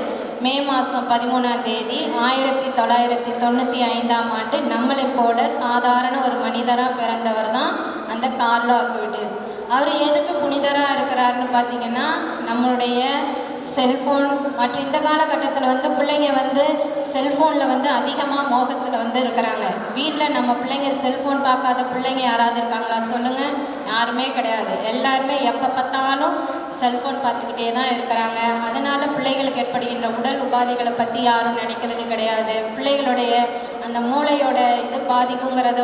மே மாதம் 13ஆம் தேதி 1995ஆம் ஆண்டு நம்மளை போல சாதாரண ஒரு மனிதராக பிறந்தவர் தான் அந்த கார்லோ அக்விட்டிஸ். அவர் எதுக்கு புனிதராக இருக்கிறாருன்னு பார்த்திங்கன்னா நம்மளுடைய செல்ஃபோன் மற்றும் இந்த காலகட்டத்தில் பிள்ளைங்க செல்ஃபோனில் அதிகமாக மோகத்தில் இருக்கிறாங்க. வீட்டில் நம்ம பிள்ளைங்க செல்ஃபோன் பார்க்காத பிள்ளைங்க யாராவது இருக்காங்களா சொல்லுங்கள்? யாருமே கிடையாது. எல்லாருமே எப்போ பார்த்தாலும் செல்ஃபோன் பார்த்துக்கிட்டே தான் இருக்கிறாங்க. அதனால் பிள்ளைகளுக்கு ஏற்படுகின்ற உடல் உபாதைகளை பற்றி யாரும் நினைக்கிறது கிடையாது. பிள்ளைகளுடைய அந்த மூளையோட இது பாதிக்குங்கிறத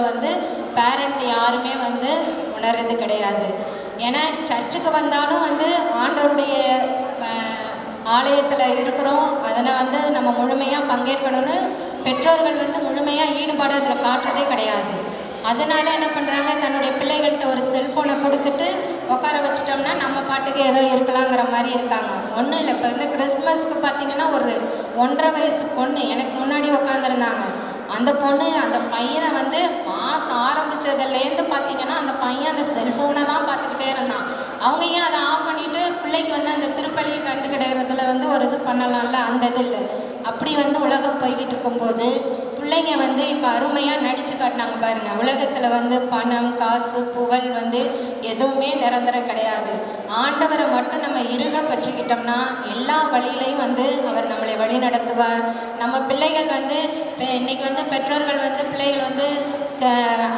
பேரண்ட் யாருமே உணர்றது கிடையாது. ஏன்னா சர்ச்சுக்கு வந்தாலும் ஆண்டவருடைய ஆலயத்தில் இருக்கிறோம், அதில் நம்ம முழுமையாக பங்கேற்கணும்னு பெற்றோர்கள் முழுமையாக ஈடுபாடு அதில் காட்டுறதே கிடையாது. அதனால என்ன பண்ணுறாங்க, தன்னுடைய பிள்ளைகள்கிட்ட ஒரு செல்ஃபோனை கொடுத்துட்டு உட்கார வச்சிட்டோம்னா நம்ம பாட்டுக்கு ஏதோ இருக்கலாங்கிற மாதிரி இருக்காங்க. ஒன்றும் இல்லை, இப்போ கிறிஸ்மஸ்க்கு பார்த்திங்கன்னா ஒரு 1.5 வயசு பொண்ணு எனக்கு முன்னாடி உட்காந்துருந்தாங்க. அந்த பொண்ணு அந்த பையனை மாதம் ஆரம்பித்ததுலேருந்து பார்த்திங்கன்னா அந்த பையன் அந்த செல்ஃபோனை தான் பார்த்துக்கிட்டே இருந்தான். அவங்க ஏன் அதை ஆஃப் பண்ணிவிட்டு பிள்ளைக்கு அந்த திருப்பலியை கண்டுக்கிடுறதுல ஒரு இது பண்ணலாம்ல, அந்த இது இல்லை. அப்படி உலகம் போய்கிட்டு இருக்கும்போது பிள்ளைங்க இப்போ அருமையாக நடித்து காட்டினாங்க பாருங்கள். உலகத்தில் பணம், காசு, புகழ் எதுவுமே நிரந்தரம் கிடையாது. ஆண்டவரை மட்டும் நம்ம இறுக பற்றிக்கிட்டோம்னா எல்லா வழியிலையும் அவர் நம்மளை வழி நடத்துவார். நம்ம பிள்ளைகள் இன்னைக்கு பெற்றோர்கள் பிள்ளைகள்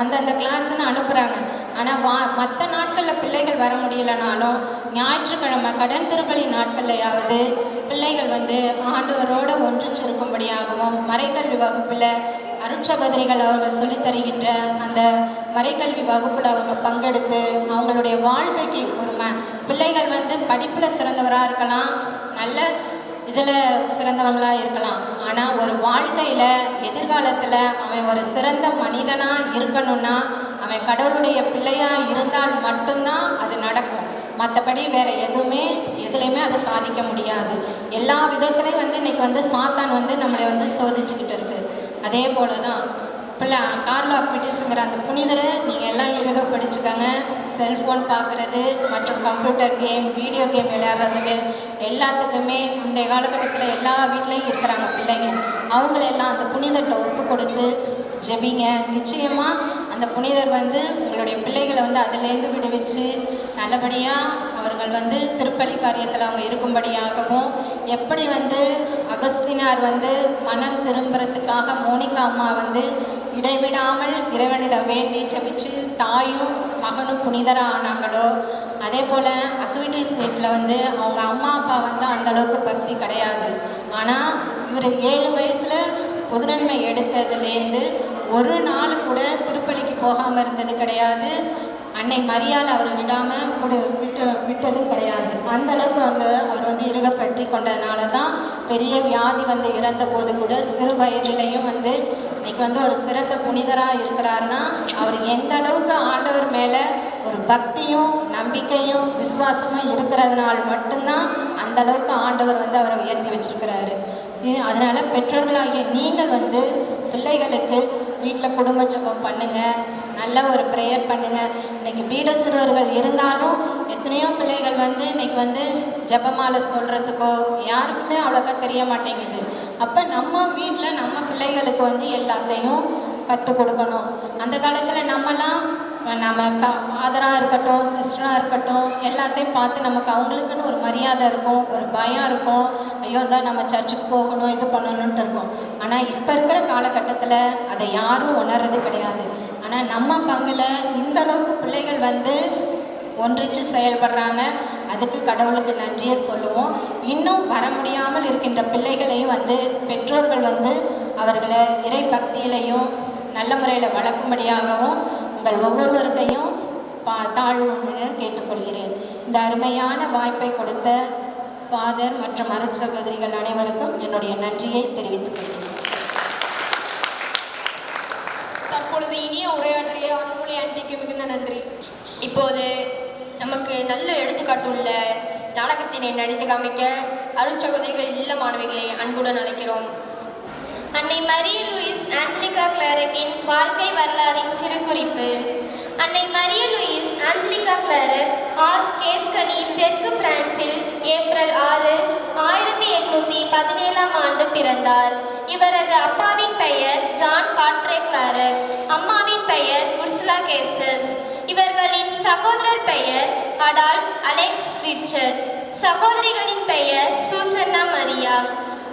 அந்தந்த கிளாஸ்ன்னு அனுப்புகிறாங்க. ஆனால் மற்ற நாட்களில் பிள்ளைகள் வர முடியலைனாலும் ஞாயிற்றுக்கிழமை கடன் திருப்பலி நாட்கள்லையாவது பிள்ளைகள் ஆண்டவரோடு ஒன்றிச்சிருக்கும்படியாகவும் மறைக்கல்வி வகுப்பில் அருட்சகோதரிகள் அவர்கள் சொல்லித்தருகின்ற அந்த மறைக்கல்வி வகுப்பில் அவங்க பங்கெடுத்து அவங்களுடைய வாழ்க்கைக்கு ஒரு பிள்ளைகள் படிப்பில் சிறந்தவராக இருக்கலாம், நல்ல இதில் சிறந்தவங்களாக இருக்கலாம். ஆனால் ஒரு வாழ்க்கையில் எதிர்காலத்தில் அவன் ஒரு சிறந்த மனிதனாக இருக்கணும்னா அவன் கடவுளுடைய பிள்ளையாக இருந்தால் மட்டும்தான் அது நடக்கும். மற்றபடி வேறு எதுலேயுமே அதை சாதிக்க முடியாது. எல்லா விதத்துலேயும் இன்றைக்கி சாத்தான் நம்மளை சோதிச்சுக்கிட்டு இருக்குது. அதே போல தான் கார்லோ அக்விட்டிஸுங்கிற அந்த புனிதரை நீங்கள் எல்லாம் இறுக படிச்சுக்கோங்க. செல்ஃபோன் பார்க்குறது மற்றும் கம்ப்யூட்டர் கேம், வீடியோ கேம் விளையாடுறதுக்கு எல்லாத்துக்குமே இந்த காலகட்டத்தில் எல்லா வீட்லேயும் இருக்கிறாங்க பிள்ளைங்க. அவங்களெல்லாம் அந்த புனிதர்கிட்ட ஒப்பு கொடுத்து ஜெபிங்க. நிச்சயமாக அந்த புனிதர் உங்களுடைய பிள்ளைகளை அதிலேருந்து விடுவிச்சு நல்லபடியாக அவர்கள் திருப்பலி காரியத்தில் அவங்க இருக்கும்படியாகவும், எப்படி அகஸ்தினார் மனம் திரும்புறதுக்காக மோனிகா அம்மா இடைவிடாமல் இறைவனிடம் வேண்டி ஜெபிச்சு தாயும் மகனும் புனிதராக ஆனாங்களோ, அதே போல் அக்விட்டிஸ் வீட்டில் அவங்க அம்மா அப்பா அந்தளவுக்கு பக்தி கிடையாது. ஆனால் இவர் 7 வயசில் பொதுநன்மை எடுத்ததுலேருந்து ஒரு நாள் கூட திருப்பலிக்கு போகாமல் இருந்தது கிடையாது. அன்னை மரியாள் அவர் விடாமல் விட்டதும் கிடையாது. அந்த அளவுக்கு வந்து அவர் வந்து இறுக பற்றி கொண்டதுனால தான் பெரிய வியாதி வந்து இறந்த போது கூட சிறு வயதிலையும் வந்து இன்னைக்கு வந்து ஒரு சிறந்த புனிதராக இருக்கிறாருன்னா அவர் எந்த அளவுக்கு ஆண்டவர் மேலே ஒரு பக்தியும் நம்பிக்கையும் விசுவாசமும் இருக்கிறதுனால மட்டும்தான் அந்த அளவுக்கு ஆண்டவர் வந்து அவரை உயர்த்தி வச்சிருக்கிறாரு. அதனால பெற்றோர்களாகிய நீங்கள் வந்து பிள்ளைகளுக்கு வீட்டில் குடும்ப ஜெபம் பண்ணுங்கள், நல்ல ஒரு ப்ரேயர் பண்ணுங்கள். இன்றைக்கி பீட சிறுவர்கள் இருந்தாலும் எத்தனையோ பிள்ளைகள் வந்து இன்றைக்கி வந்து ஜெபமாலை சொல்கிறதுக்கோ யாருக்குமே அவ்வளோக்கா தெரிய மாட்டேங்குது. அப்போ நம்ம வீட்டில் நம்ம பிள்ளைகளுக்கு வந்து எல்லாத்தையும் கற்றுக் கொடுக்கணும். அந்த காலத்தில் நம்ம ஃபாதராக இருக்கட்டும், சிஸ்டராக இருக்கட்டும், எல்லாத்தையும் பார்த்து நமக்கு அவங்களுக்குன்னு ஒரு மரியாதை இருக்கும், ஒரு பயம் இருக்கும். ஐயோ தான் நம்ம சர்ச்சுக்கு போகணும், இது பண்ணணுன்ட்டு இருக்கும். ஆனால் இப்போ இருக்கிற காலகட்டத்தில் அதை யாரும் உணர்றது கிடையாது. ஆனால் நம்ம பங்கில் இந்த அளவுக்கு பிள்ளைகள் வந்து ஒன்றிச்சு செயல்படுறாங்க. அதுக்கு கடவுளுக்கு நன்றியை சொல்லுவோம். இன்னும் வர முடியாமல் இருக்கின்ற பிள்ளைகளையும் வந்து பெற்றோர்கள் வந்து அவர்களை இறை பக்தியிலையும் நல்ல முறையில் வளர்க்கும்படியாகவும் உங்கள் ஒவ்வொருவருக்கையும் தாழ்வுன்னு கேட்டுக்கொள்கிறேன். இந்த அருமையான வாய்ப்பை கொடுத்த ஃபாதர் மற்றும் அருட்சகோதரிகள் அனைவருக்கும் என்னுடைய நன்றியை தெரிவித்துக் கொள்கிறேன். தற்பொழுது இனிய உரையாற்றிய அன்புமொழி ஆண்டிக்கு மிகுந்த நன்றி. இப்போது நமக்கு நல்ல எடுத்துக்காட்டுள்ள நாடகத்தினை நடித்து காமிக்க அருட்சகோதரிகள் இல்ல மாணவிகளை அன்புடன் அழைக்கிறோம். அன்னை மரிய லூயிஸ் ஆஞ்சலிகா கிளாரக்கின் வாழ்க்கை வரலாறின் சிறு குறிப்பு. அன்னை மரிய லூயிஸ் ஆஞ்சலிகா கிளாரக் ஆர்ச் கேஸ்கனி தெற்கு பிரான்சில் ஏப்ரல் 6, 1817 ஆண்டு பிறந்தார். இவரது அப்பாவின் பெயர் ஜான் காட்ரே கிளாரக், அம்மாவின் பெயர் உர்சுலா கேசஸ். இவர்களின் சகோதரர் பெயர் அடால்ஃப் அலெக்ஸ் ரிச்சர்ட், சகோதரிகளின் பெயர் சூசன்னா மரியா.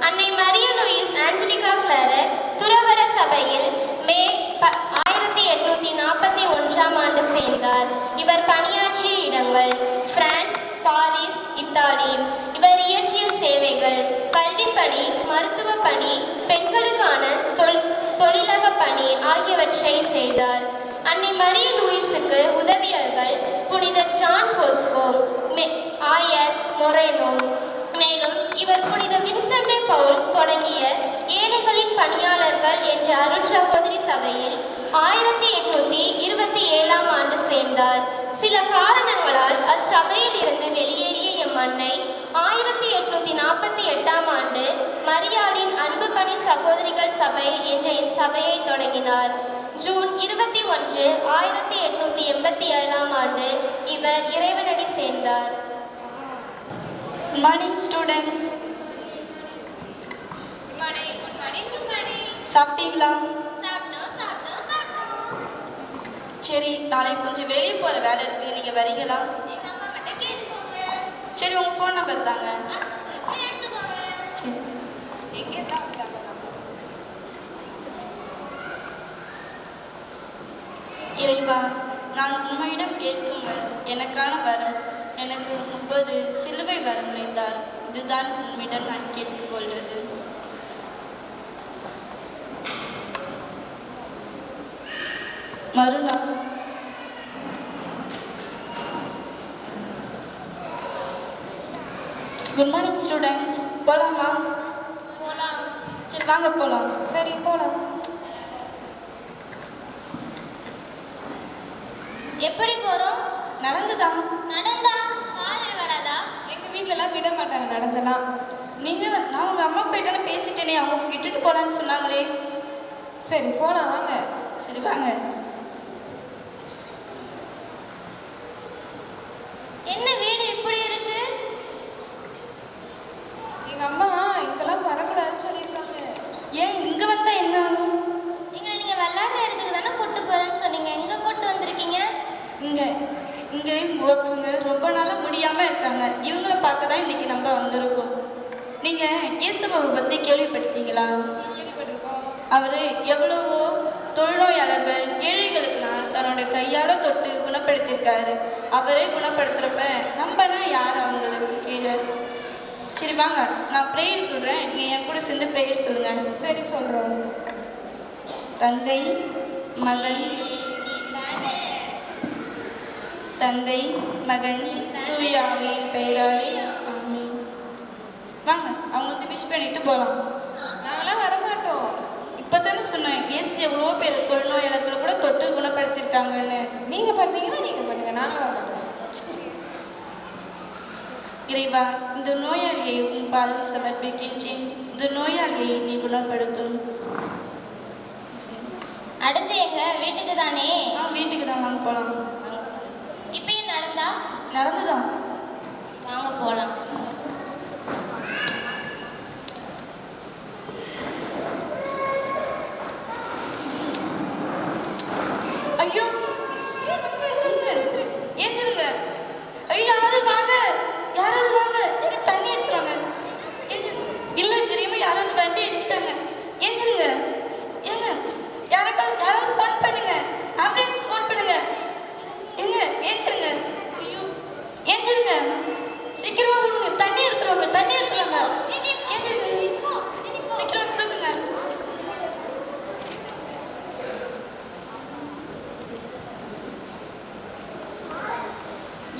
அன்னை மரிய லூயிஸ் ஆஞ்சலிகா கிளாரக் துறவற சபையில் மே 1841 ஆண்டு சேர்ந்தார். இவர் பணியாற்றிய இடங்கள் பிரான்ஸ், பாரிஸ், இத்தாலி. இவர் இயற்றிய சேவைகள் கல்வி பணி, மருத்துவ பணி, பெண்களுக்கான தொழிலக பணி ஆகியவற்றை செய்தார். அன்னை மரிய லூயிஸுக்கு உதவியர்கள் புனிதர் ஜான் போஸ்கோ, ஆயர் மொரேனோ. மேலும் இவர் புனித வின்சென்ட் பவுல் தொடங்கிய ஏழைகளின் பணியாளர்கள் என்ற அருட்சகோதரி சபையில் 1827 ஆண்டு சேர்ந்தார். சில காரணங்களால் அச்சபையில் இருந்து வெளியேறிய எம்மன்னை 1848 ஆண்டு மரியாளின் அன்பு பணி சகோதரிகள் சபை என்ற சபையை தொடங்கினார். ஜூன் 21, 1887 ஆண்டு இவர் இறைவனடி சேர்ந்தார். Good morning, students. Good morning. சாப்பிட்டீங்களா? சாப்பிட்டோம். சரி, நாளைக்கு கொஞ்சம் வெளியே போகிற வேலை இருக்குது, நீங்கள் வரீங்களா? எங்க அப்பா மட்டும் கேட்டுக்கோங்க. சரி, உங்கள் ஃபோன் நம்பர் தாங்க. எடுத்துக்கோங்க. சரி. எங்கே தான் இறைவா, நான் உம்மையிடம் கேட்கும் எனக்கான வரம் எனக்கு 30 சிலுவை வரங்களை தார். இதுதான் உம்மிடம் நான் கேட்டுக்கொள்வது. மறுநாள் குட் மார்னிங் ஸ்டூடெண்ட்ஸ். போகலாமா? போலாம். சரி, வாங்க போகலாம். சரி போகலாம். எப்படி போறோம்? நடந்துதான். நடந்தா? காரில் வராதா? எங்கள் வீட்டிலலாம் விட மாட்டாங்க நடந்தலாம். நீங்கள் நான் உங்கள் அம்மா போயிட்டானே பேசிட்டேனே, அவங்க விட்டுட்டு போகலான்னு சொன்னாங்களே. சரி போகலாம் வாங்க. சரி வாங்க. என்ன வீடு இப்படி இருக்கு? எங்கள் அம்மா இங்கெல்லாம் வரக்கூடாதுன்னு சொல்லியிருக்காங்க. ஏன் இங்கே வந்தால் என்ன ஆகும்? நீங்கள் விளையாடுற இடத்துக்கு தானே கூட்டு போகிறேன்னு சொன்னீங்க, எங்கே கூட்டு வந்திருக்கீங்க? இங்கே ஒருத்தவங்க ரொம்ப நாளாக முடியாமல் இருக்காங்க. இவங்களை பார்க்க தான் இன்றைக்கி நம்ம வந்திருக்கோம். நீங்கள் இயேசுபாவை பற்றி கேள்விப்பட்டீங்களா? கேள்விப்பட்டிருக்கோம். அவர் எவ்வளவோ தொழுநோயாளர்கள் ஏழைகளுக்கெல்லாம் தன்னோட கையால் தொட்டு குணப்படுத்தியிருக்காரு. அவரே குணப்படுத்துகிறப்ப நம்மனா யார் அவங்களுக்கு கீழே? சரி வாங்க, நான் ப்ரேயர் சொல்கிறேன், நீங்கள் என் கூட சேர்ந்து ப்ரேயர் சொல்லுங்கள். சரி சொல்கிறோம். தந்தை, மகன், தந்தை மகன் தூய ஆவியின் பெயராலே ஆமென். வாங்க அவங்கள்ட்ட விஷ் பண்ணிட்டு போகலாம். நாங்களாம் வரமாட்டோம். இப்போ தானே சொன்னேன் இயேசு எவ்வளோ பேர் தொழுநோய் இடத்துல கூட தொட்டு குணப்படுத்தியிருக்காங்கன்னு. நீங்க பண்ணீங்கன்னா நீங்க பண்ணுங்க, நாங்க வரமாட்டோம். இறைவா, இந்த நோயாளியை உன் பாதம் சமர்ப்பிக்கின்றேன். இந்த நோயாளியை நீ குணப்படுத்தும். அடுத்து எங்க வீட்டுக்கு தானே? வீட்டுக்கு தான் வாங்க போகலாம். இப்பயும் நடந்தா? நடந்துதான். வாங்க போலாம். ஐயோ ஏஞ்சிருங்க. ஐயோ யாராவது வாங்க, யாராவது வாங்க, எங்க தண்ணி எடுத்துருவாங்க. இல்லை தெரியுமா, யாராவது வண்டி அடிச்சுட்டாங்க. ஏஞ்சிருங்க. ஏங்க யாராவது ஃபோன் பண்ணுங்க, ஆம்புலன்ஸ் ஃபோன் பண்ணுங்க. ஏங்க ஏஞ்சிருங்க. ஐயோ ஏஞ்சிருங்க, சீக்கிரமா விடுங்க, தண்ணி எடுத்துருவாங்க, தண்ணி எடுத்துருவாங்க. ஏஞ்சிருங்க, சீக்கிரம் எடுத்துருங்க.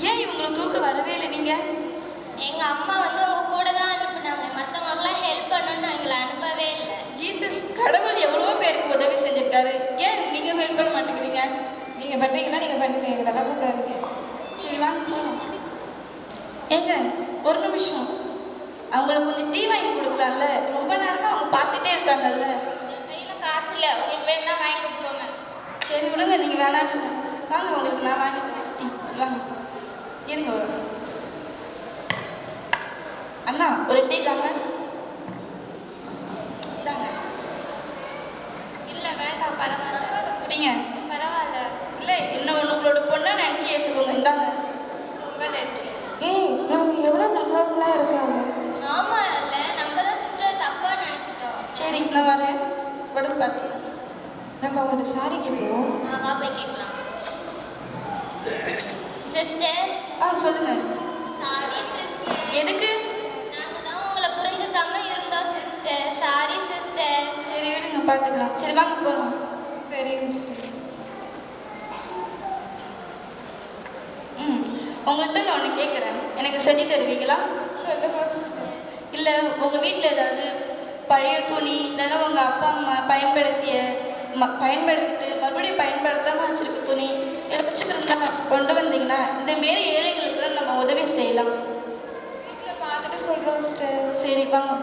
ஏன் இவங்களை தூக்க வரவே இல்லை நீங்க? எங்க அம்மா வந்து உங்க கூட தான் அனுப்புனாங்க, மற்றவங்களுக்குலாம் ஹெல்ப் பண்ணணும்னு எங்களை அனுப்பவே இல்லை. ஜீசஸ் கடவுள் எவ்வளோ பேருக்கு உதவி செஞ்சிருக்காரு, ஏன் நீங்க ஹெல்ப் பண்ண மாட்டேங்கிறீங்க? நீங்க பண்றீங்கன்னா நீங்க பண்ணுங்க, எங்களெல்லாம் கூப்பிடாதீங்க. சரி வாங்க போகலாம். ஏங்க ஒரு நிமிஷம், அவங்களுக்கு கொஞ்சம் டீ வாங்கி கொடுக்கலாம்ல? ரொம்ப நேரமா அவங்க பார்த்துட்டே இருக்காங்கல்ல. கையில் காசு இல்லை, உங்களுக்கு வேணும்னா வாங்கி கொடுத்துக்கோங்க. சரி விடுங்க, நீங்கள் வேணான்னு வாங்க, உங்களுக்கு நான் வாங்கி தரேன் டீ. வாங்க இருங்க. அண்ணா ஒரு டீ தாங்க. தாங்க. இல்லை வேண்டாம், பரவாயில்ல. குடிங்க. பரவாயில்ல. இல்லை இன்னும் உங்களோட பொண்ணை நினச்சி ஏற்றுக்கோங்க. இந்தாங்க. ரொம்ப நன்றி. ஏய், இவங்க எவ்வளவு நல்லவங்களா இருக்காங்க. ஆமா இல்லை, நம்ம தான் சிஸ்டர் தப்பா நினைச்சிட்டோம். சரி நான் வரேன், உடம்பு பார்த்து. நம்ம அவங்கள்ட்ட சாரி கேட்போம். வா போய் கேட்கலாம். சிஸ்டர். சொல்லுங்க. Sorry sister. எதுக்கு? நாங்கள் தான் உங்களை புரிஞ்சுக்காம இருந்தோம் சிஸ்டர். Sorry sister. சரி விடுங்க, பார்த்துக்கலாம். சரி வாங்க போகலாம். சரி சிஸ்டர். உங்கள்கிட்ட நான் ஒன்று கேட்குறேன், எனக்கு செஞ்சு தருவீங்களா? சொல்லுங்க சிஸ்டர். இல்லை உங்கள் வீட்டில் ஏதாவது பழைய துணி இல்லைன்னா உங்கள் அப்பா அம்மா பயன்படுத்திட்டு மறுபடியும் பயன்படுத்தாமல் வச்சுருக்க துணி ஏதாச்சும் இருந்தால் கொண்டு வந்தீங்கன்னா இந்த மாரி ஏழைகளுக்குலாம் நம்ம உதவி செய்யலாம். வீட்டில் பார்த்துட்டு சொல்கிறோம் சிஸ்டர். சரி வாங்க.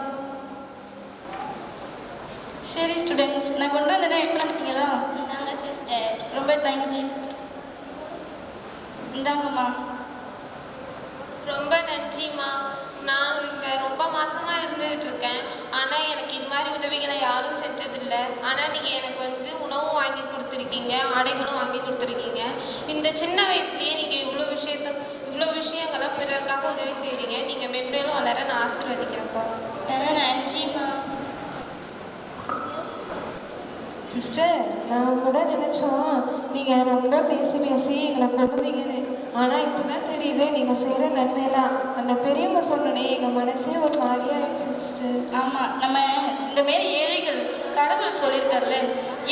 சரி ஸ்டூடெண்ட்ஸ், நான் கொண்டு வந்தேன்னா எடுத்து வந்தீங்களா? நாங்கள் சிஸ்டர். ரொம்ப தேங்க்யூ. இந்தாங்கம்மா. ரொம்ப நன்றிம்மா. நான் இங்கே ரொம்ப மாதமாக இருந்துகிட்டு இருக்கேன். ஆனால் எனக்கு இது மாதிரி உதவிகளை யாரும் செஞ்சதில்லை. ஆனால் நீங்கள் எனக்கு வந்து உணவும் வாங்கி கொடுத்துருக்கீங்க, ஆடைகளும் வாங்கி கொடுத்துருக்கீங்க. இந்த சின்ன வயசுலேயே நீங்கள் இவ்வளோ விஷயங்களை பிறருக்காக உதவி செய்கிறீங்க. நீங்கள் மென்மேலும் வளர நான் ஆசீர்வதிக்கிறேன்ப்பா. நன்றிம்மா. சிஸ்டர், நாங்கள் கூட நினச்சோம் நீங்கள் ரொம்ப பேசி எங்களை கொள்ளுவீங்கன்னு. ஆனால் இப்போ தான் தெரியுது நீங்கள் செய்கிற நன்மையெல்லாம். அந்த பெரியவங்க சொன்னனே எங்கள் மனசே ஒரு மாதிரியாகிடுச்சு சிஸ்டர். ஆமாம், நம்ம இந்த மாரி ஏழைகள் கடவுள் சொல்லியிருக்காருல,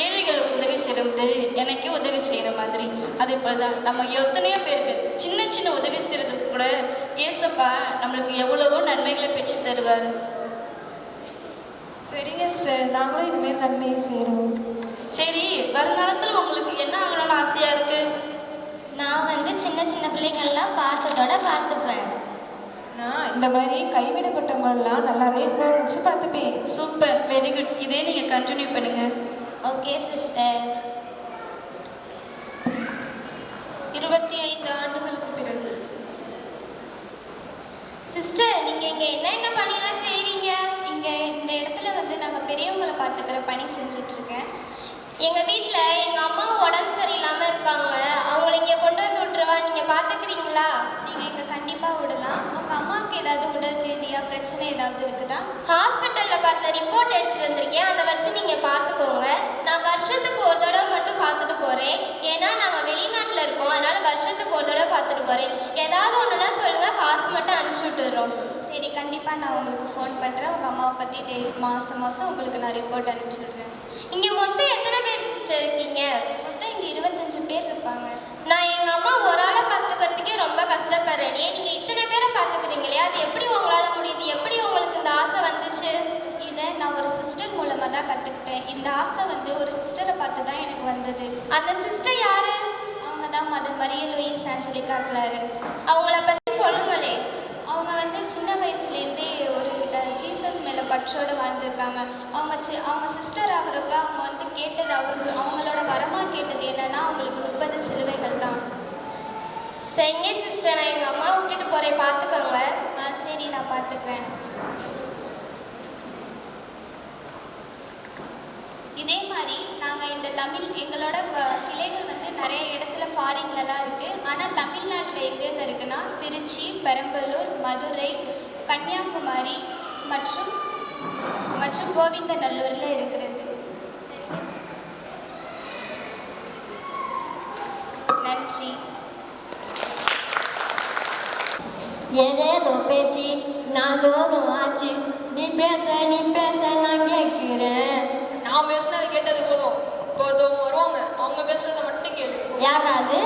ஏழைகளுக்கு உதவி செய்கிறது எனக்கே உதவி செய்கிற மாதிரி. அதே போல் தான் நம்ம எத்தனையோ பேருக்கு சின்ன சின்ன உதவி செய்கிறதுக்கு கூட ஏசப்பா நம்மளுக்கு எவ்வளவோ நன்மைகளை பெற்று தருவார். சரிங்க சிஸ்டர், நாங்களும் இதுமாரி நன்மையை செய்கிறோம். சரி, வருங்காலத்தில் உங்களுக்கு என்ன ஆகணும்னு ஆசையாக இருக்குது? நான் வந்து சின்ன சின்ன பிள்ளைங்கள்லாம் பாசத்தோட பார்த்துப்பேன். நான் இந்த மாதிரி கைவிடப்பட்டவங்களெலாம் நல்லாவே வச்சு பார்த்துப்பேன். Super, very good. இதே நீங்கள் கண்டினியூ பண்ணுங்கள். Okay sister. 25 ஆண்டுகளுக்கு பிறகு. சிஸ்டர், நீங்கள் இங்கே என்ன பணிலாம் செய்கிறீங்க? இங்கே இந்த இடத்துல வந்து நாங்கள் பெரியவங்களை பார்த்துக்கிற பணி செஞ்சிட்ருக்கேன். எங்கள் வீட்டில் எங்கள் அம்மா உடம்பு சரியில்லாமல் இருக்காங்க, அவங்கள இங்கே கொண்டு வந்து விட்டுருவா, நீங்கள் பார்த்துக்கிறீங்களா? நீங்கள் இங்கே கண்டிப்பாக விடலாம். உங்கள் அம்மாவுக்கு ஏதாவது உடல் ரீதியாக பிரச்சனை ஏதாவது இருக்குதா? ஹாஸ்பிட்டலில் பார்த்த ரிப்போர்ட் எடுத்துகிட்டு வந்திருக்கேன், அதை வச்சு நீங்கள் பார்த்துக்கோங்க. நான் வருஷத்துக்கு ஒரு தடவை மட்டும் பார்த்துட்டு போகிறேன், ஏன்னா நாங்கள் வெளிநாட்டில் இருக்கோம், அதனால் வருஷத்துக்கு ஒரு தடவை பார்த்துட்டு போகிறேன். ஏதாவது ஒன்றுனா சொல்லுங்கள், காசு மட்டும் அனுப்பிச்சி விட்டுறோம். சரி, கண்டிப்பாக நான் உங்களுக்கு ஃபோன் பண்ணுறேன். உங்கள் அம்மாவை பற்றி மாதம் மாதம் உங்களுக்கு நான் ரிப்போர்ட் அனுப்பிச்சுடுறேன். இங்கே மொத்தம் எத்தனை பேர் சிஸ்டர் இருக்கீங்க? மொத்தம் இங்கே 25 பேர் இருப்பாங்க. நான் எங்கள் அம்மா ஒரு ஆளை பார்த்துக்கிறதுக்கே ரொம்ப கஷ்டப்படுறேன். நீங்கள் இத்தனை பேரை பார்த்துக்கிறீங்களே, அது எப்படி உங்களால் முடியுது? எப்படி உங்களுக்கு இந்த ஆசை வந்துச்சு? இதை நான் ஒரு சிஸ்டர் மூலமாக தான் கற்றுக்கிட்டேன். இந்த ஆசை ஒரு சிஸ்டரை பார்த்து தான் எனக்கு வந்தது. அந்த சிஸ்டர் யாரு? அவங்க தான் மதர் மரிய லூயிஸ் ஆஞ்சலிகா கிளார். அவங்கள பற்றி சொல்லுங்களே. அவங்க சின்ன வயசுலேருந்தே ஒரு ஜீசஸ் மேலே பற்றோடு வாழ்ந்துருக்காங்க. அவங்க சிஸ்டர் ஆகிறப்ப அவங்க கேட்டது அவங்களோட வரமாக கேட்டது என்னன்னா அவங்களுக்கு 30 சிலுவைகள் தான். சரிங்க சிஸ்டர், நான் எங்கள் அம்மா விட்டுட்டு போகிறேன், பார்த்துக்கோங்க. சரி, நான் பார்த்துக்கிறேன். இதே மாதிரி நாங்கள் இந்த எங்களோட கிளைகள் நிறைய இடத்துல ஃபாரின்லலாம் இருக்குது. ஆனால் தமிழ்நாட்டில் எங்கெங்கே இருக்குன்னா திருச்சி, பெரம்பலூர், மதுரை, கன்னியாகுமரி மற்றும் கோவிந்தநல்லூரில் இருக்கிறது. நன்றி. ஏதேதோ பேச்சு நாதோறும் ஆச்சு, நீ பேச நான் கேட்கிறேன். நான் பேசுனது கேட்டது போதும். இப்போ ஒருத்தவங்க வருவாங்க, அவங்க பேசுறத மட்டும் கேளு. யாரா அது?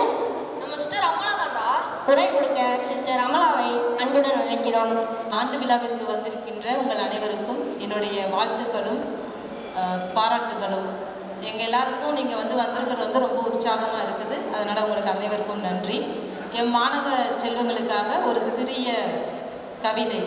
நம்ம சிஸ்டர் அமலா தான்டா. குறை கொடுக்க சிஸ்டர் அமலாவை அன்புடன் அழைக்கிறோம். ஆண்டு விழாவிற்கு வந்திருக்கின்ற உங்கள் அனைவருக்கும் என்னுடைய வாழ்த்துக்களும் பாராட்டுகளும். எங்கள் எல்லாருக்கும் நீங்கள் வந்திருக்கிறது ரொம்ப உற்சாகமாக இருக்குது. அதனால் உங்களுக்கு அனைவருக்கும் நன்றி. என் மாணவ செல்வங்களுக்காக ஒரு சிறிய கவிதை.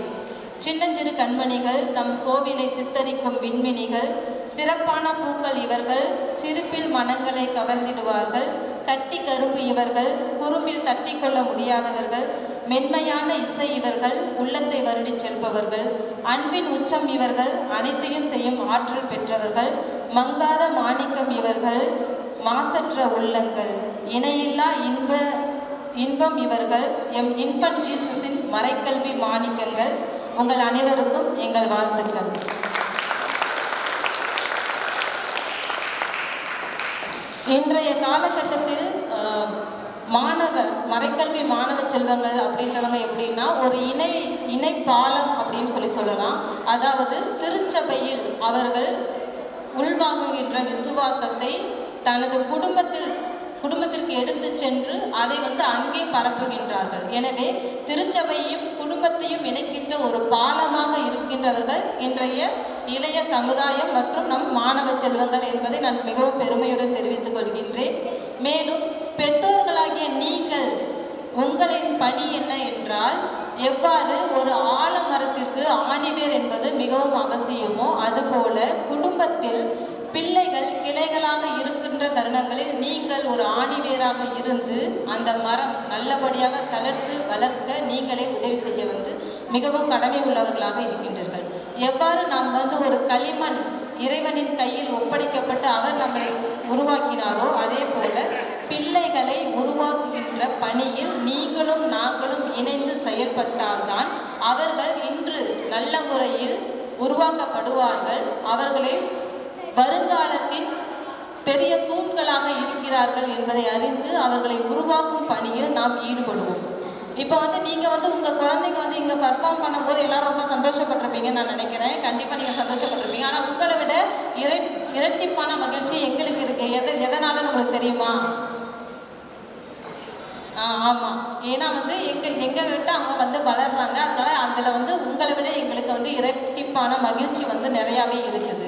சின்னஞ்சிறு கண்மணிகள் நம் கோவிலை சித்தரிக்கும் விண்மினிகள், சிறப்பான பூக்கள் இவர்கள், சிரிப்பில் மனங்களை கவர்ந்திடுவார்கள். கட்டி கரும்பு இவர்கள், குறும்பில் தட்டி கொள்ள முடியாதவர்கள். மென்மையான இசை இவர்கள், உள்ளத்தை வருடி செல்பவர்கள். அன்பின் உச்சம் இவர்கள், அனைத்தையும் செய்யும் ஆற்றல் பெற்றவர்கள். மங்காத மாணிக்கம் இவர்கள், மாசற்ற உள்ளங்கள். இணையில்லா இன்பம் இவர்கள், எம் இன்ஃபன்ட் ஜீசஸின் மறைக்கல்வி மாணிக்கங்கள். உங்கள் அனைவருக்கும் எங்கள் வாழ்த்துக்கள். இன்றைய காலகட்டத்தில் மறைக்கல்வி மாணவ செல்வங்கள் அப்படின்றவங்க எப்படின்னா ஒரு இணை பாலம் அப்படின்னு சொல்லலாம். அதாவது திருச்சபையில் அவர்கள் உள்வாங்குகின்ற விசுவாசத்தை தனது குடும்பத்திற்கு எடுத்து சென்று அதை அங்கே பரப்புகின்றார்கள். எனவே திருச்சபையும் குடும்பத்தையும் இணைக்கின்ற ஒரு பாலமாக இருக்கின்றவர்கள் இன்றைய இளைய சமுதாயம் மற்றும் நம் மாணவ செல்வங்கள் என்பதை நான் மிகவும் பெருமையுடன் தெரிவித்துக் கொள்கின்றேன். மேலும் பெற்றோர்களாகிய நீங்கள் உங்களின் பணி என்ன என்றால், எவ்வாறு ஒரு ஆலமரத்திற்கு ஆணிவேர் என்பது மிகவும் அவசியமோ அதுபோல குடும்பத்தில் பிள்ளைகள் கிளைகளாக இருக்கின்ற தருணங்களில் நீங்கள் ஒரு ஆணிவேராக இருந்து அந்த மரம் நல்லபடியாக தளர்த்து வளர்க்க நீங்களே உதவி செய்ய மிகவும் கடமை உள்ளவர்களாக இருக்கின்றீர்கள். எவ்வாறு நாம் ஒரு களிமண் இறைவனின் கையில் ஒப்படைக்கப்பட்டு அவர் நம்மளை உருவாக்கினாரோ அதே போல பிள்ளைகளை உருவாக்குகின்ற பணியில் நீங்களும் நாங்களும் இணைந்து செயல்பட்டால்தான் அவர்கள் இன்று நல்ல முறையில் உருவாக்கப்படுவார்கள். அவர்களை வருங்காலத்தின் பெரிய தூண்களாக இருக்கிறார்கள் என்பதை அறிந்து அவர்களை உருவாக்கும் பணியில் நாம் ஈடுபடுவோம். இப்போ நீங்கள் உங்கள் குழந்தைங்க இங்கே பர்ஃபார்ம் பண்ணும்போது எல்லாரும் ரொம்ப சந்தோஷப்பட்டிருப்பீங்கன்னு நான் நினைக்கிறேன். கண்டிப்பாக நீங்கள் சந்தோஷப்பட்டிருப்பீங்க. ஆனால் உங்களை விட இரட்டிப்பான மகிழ்ச்சி எங்களுக்கு இருக்குது. எதனால உங்களுக்கு தெரியுமா? ஆமாம், ஏன்னா எங்கள்கிட்ட அவங்க வளர்றாங்க. அதனால் அதில் உங்களை விட எங்களுக்கு இரட்டிப்பான மகிழ்ச்சி நிறையாவே இருக்குது.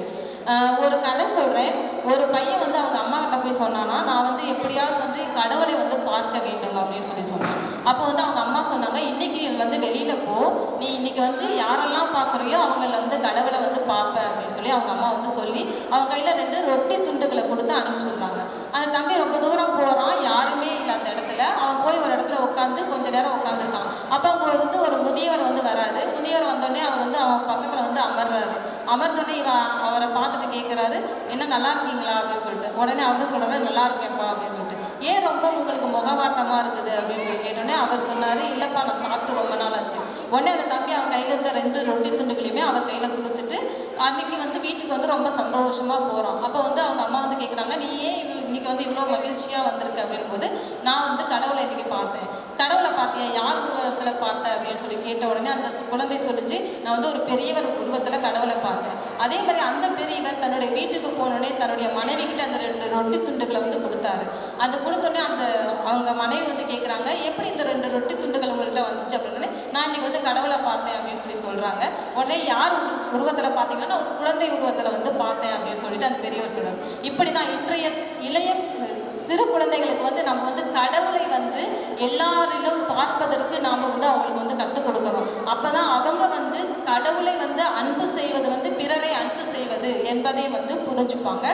ஒரு கதை சொல்கிறேன். ஒரு பையன் அவங்க அம்மா கிட்ட போய் சொன்னான்னா, நான் எப்படியாவது கடவுளை பார்க்க வேண்டும் அப்படின்னு சொன்னான். அப்போ அவங்க அம்மா சொன்னாங்க, இன்னைக்கு வெளியில் போ, நீ இன்னைக்கு யாரெல்லாம் பார்க்குறியோ அவங்கள கடவுளை பார்ப்ப அப்படின்னு சொல்லி அவங்க அம்மா சொல்லி அவங்க கையில் 2 ரொட்டி துண்டுகளை கொடுத்து அனுப்பிச்சுடுறாங்க. அந்த தம்பி ரொம்ப தூரம் போகிறான், யாருமே இல்லை அந்த இடத்துல. அவன் போய் ஒரு இடத்துல உட்காந்து கொஞ்ச நேரம் உட்காந்துருக்கான். அப்போ அங்கே ஒரு முதியவர் வராரு. முதியவர் வந்தோடனே அவர் அவன் பக்கத்தில் அமர்றாரு. அமர்ந்தோடனே அவரை பார்த்துட்டு கேட்குறாரு, என்ன நல்லா இருக்கீங்களா அப்படின்னு சொல்லிட்டு. உடனே அவரு சொல்கிறாரு, நல்லா இருக்கேன்ப்பா அப்படின்னு சொல்லிட்டு. ஏன் ரொம்ப உங்களுக்கு முகவாட்டமாக இருக்குது அப்படின்னு சொல்லி கேட்டோடனே அவர் சொன்னார், இல்லைப்பா நான் சாப்பிட்டு ரொம்ப நாள் ஆச்சு. உடனே அந்த தம்பி அவன் கையில் இருந்த 2 ரொட்டி துண்டுகளையுமே அவர் கையில் கொடுத்துட்டு அன்றைக்கி வீட்டுக்கு ரொம்ப சந்தோஷமாக போகிறான். அப்போ அவங்க அம்மா கேட்குறாங்க, நீ ஏன் இன்னைக்கு இவ்வளோ மகிழ்ச்சியாக வந்திருக்கு அப்படின் போது, நான் கடவுளை இன்றைக்கி பார்த்தேன். கடவுளை பார்த்தியா, யார் உருவத்தில் பார்த்த அப்படின்னு சொல்லி கேட்ட உடனே அந்த குழந்தை சொல்லிச்சு, நான் வந்து ஒரு பெரியவர் உருவத்தில் கடவுளை பார்த்தேன். அதே மாதிரி அந்த பெரியவர் தன்னுடைய வீட்டுக்கு போனோடனே தன்னுடைய மனைவி கிட்ட அந்த 2 ரொட்டி துண்டுகளை வந்து கொடுத்தாரு. அது கொடுத்தோடனே அவங்க மனைவி வந்து கேட்குறாங்க, எப்படி இந்த 2 ரொட்டி துண்டுகள் உங்கள்கிட்ட வந்துச்சு அப்படின்னு. நான் இன்னைக்கு வந்து கடவுளை பார்த்தேன் அப்படின்னு சொல்லி சொல்கிறாங்க. உடனே யார் உருவத்தில் பார்த்தீங்கன்னா, ஒரு குழந்தை உருவத்தில் வந்து பார்த்தேன் அப்படின்னு சொல்லிட்டு அந்த பெரியவர் சொல்கிறார். இப்படி தான் இன்றைய இளைய சிறு குழந்தைகளுக்கு வந்து நம்ம வந்து கடவுளை வந்து எல்லாரிலும் பார்ப்பதற்கு நாம் வந்து அவங்களுக்கு வந்து கற்றுக் கொடுக்கணும். அப்போ தான் அவங்க வந்து கடவுளை வந்து அன்பு செய்வது வந்து பிறரை அன்பு செய்வது என்பதை வந்து புரிஞ்சுப்பாங்க.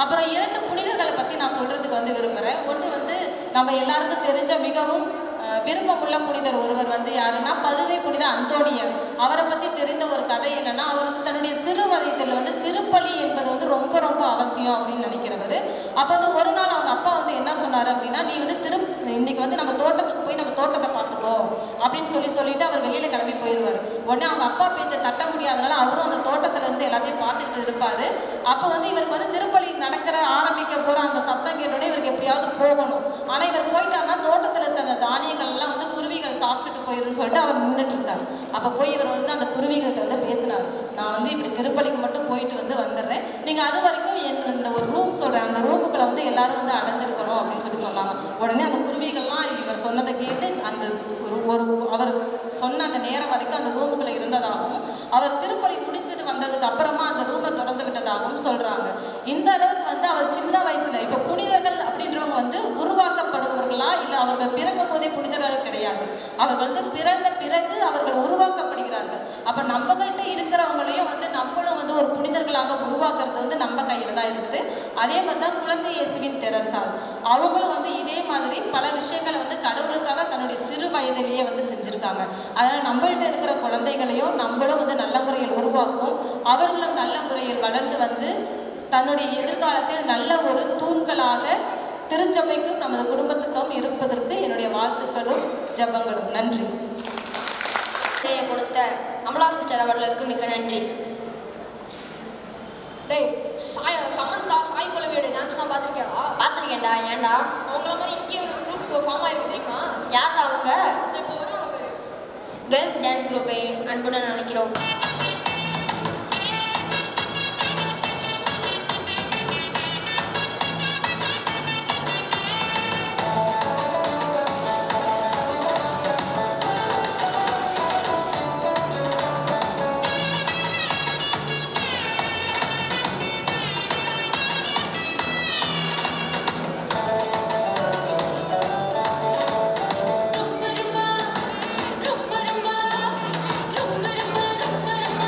அப்புறம் 2 புனிதர்களை பற்றி நான் சொல்கிறதுக்கு வந்து விரும்புகிறேன். ஒன்று வந்து நம்ம எல்லாருக்கும் தெரிஞ்ச மிகவும் விருப்பமுள்ள புனிதர் ஒருவர் வந்து யாருன்னா பதுவை புனித அந்தோனியர். அவரை பற்றி தெரிந்த ஒரு கதை என்னன்னா, அவர் வந்து தன்னுடைய சிறு வயதில் வந்து திருப்பலி என்பது வந்து ரொம்ப ரொம்ப அவசியம் அப்படின்னு நினைக்கிறவர். அப்போ வந்து ஒரு நாள் அவங்க அப்பா வந்து என்ன சொன்னார் அப்படின்னா, நீ வந்து இன்னைக்கு வந்து நம்ம தோட்டத்துக்கு போய் நம்ம தோட்டத்தை பார்த்துக்கோ அப்படின்னு சொல்லிட்டு அவர் வெளியில் கிளம்பி போயிடுவார். உடனே அவங்க அப்பா பேச்சை தட்ட முடியாதனால அவரும் அந்த தோட்டத்தில் இருந்து எல்லாத்தையும் பார்த்துக்கிட்டு இருப்பார். அப்போ வந்து இவருக்கு வந்து திருப்பலி ஆரம்பிக்க போகிற அந்த சத்தம் கேட்டோன்னே இவருக்கு எப்படியாவது போகணும். ஆனால் இவர் போயிட்டாருன்னா தோட்டத்தில் இருக்க அந்த தானியங்கள் எல்லாம் வந்து குருவிகள் சாப்பிட்டுட்டு போயிருன்னு சொல்லிட்டு அவர் நின்றுட்டு இருக்காரு. அப்போ போய் இவர் வந்து அந்த குருவிகள்கிட்ட வந்து பேசினார், நான் வந்து இப்படி திருப்பலிக்கு மட்டும் போயிட்டு வந்துடுறேன், நீங்கள் அது வரைக்கும் இந்த ஒரு ரூம் சொல்கிறேன், அந்த ரூமுக்குள்ள வந்து எல்லாரும் வந்து அடைஞ்சிருக்கணும் அப்படின்னு சொல்லி சொன்னாங்க. உடனே அந்த குருவிகள்லாம் இவர் சொன்னதை கேட்டு அந்த அவர் சொன்ன அந்த நேரம் வரைக்கும் அந்த ரூமுக்குள்ள இருந்ததாகவும், அவர் திருப்பலி முடிந்துட்டு வந்ததுக்கு அப்புறமா அந்த ரூமை திறந்து விட்டதாகவும் சொல்றாங்க. இந்த அளவுக்கு வந்து அவர் சின்ன வயசுல, இப்போ புனிதர்கள் அப்படின்றவங்க வந்து உருவாக்கப்படுபவர்களா இல்லை அவர்கள் பிறக்கும் போதே புனிதர்கள் கிடையாது. அவர்கள் வந்து பிறந்த பிறகு அவர்கள் உருவாக்கப்படுகிறார்கள். அப்ப நம்மகிட்ட இருக்கிறவங்களையும் வந்து நம்மளும் வந்து ஒரு புனிதர்களாக உருவாக்குறது வந்து நம்ம கையில தான் இருக்குது. அதே மாதிரி தான் குழந்தை இயேசுவின் தெரசால் அவங்களும் வந்து இதே மாதிரி பல விஷயங்களை வந்து கடவுளுக்காக தன்னுடைய சிறு வயதிலேயே வந்து செஞ்சிருக்காங்க. அதனால நம்மள்கிட்ட இருக்கிற குழந்தைகளையும் நம்மளும் வந்து நல்ல முறையில் உருவாக்கும், அவர்களும் நல்ல முறையில் வளர்ந்து வந்து தன்னுடைய எதிர்காலத்தில் நல்ல ஒரு தூண்களாக திருச்சபைக்கும் நமது குடும்பத்துக்கும் இருப்பதற்கு என்னுடைய வாழ்த்துக்களும் ஜெபங்களும். நன்றி. கொடுத்த அமலா சிஸ்டர் அவர்களுக்கு மிக்க நன்றி. சமந்தா சாய் பல்லவியோட டான்ஸ்லாம் பார்த்துருக்கியாடா? பார்த்துருக்கேன்டா. ஏன்டா? அவங்கள மாதிரி இங்கே ஒரு குரூப் ஃபார்ம் ஆயிருக்கு தெரியுமா? யாரா அவங்க? இப்போ வரும் பேர் கேர்ள்ஸ் டான்ஸ் குரூப்பை அன்புடன் நினைக்கிறோம். ரொம்ப ரொம்ப ரொம்ப ரொம்ப ரொம்ப ரொம்ப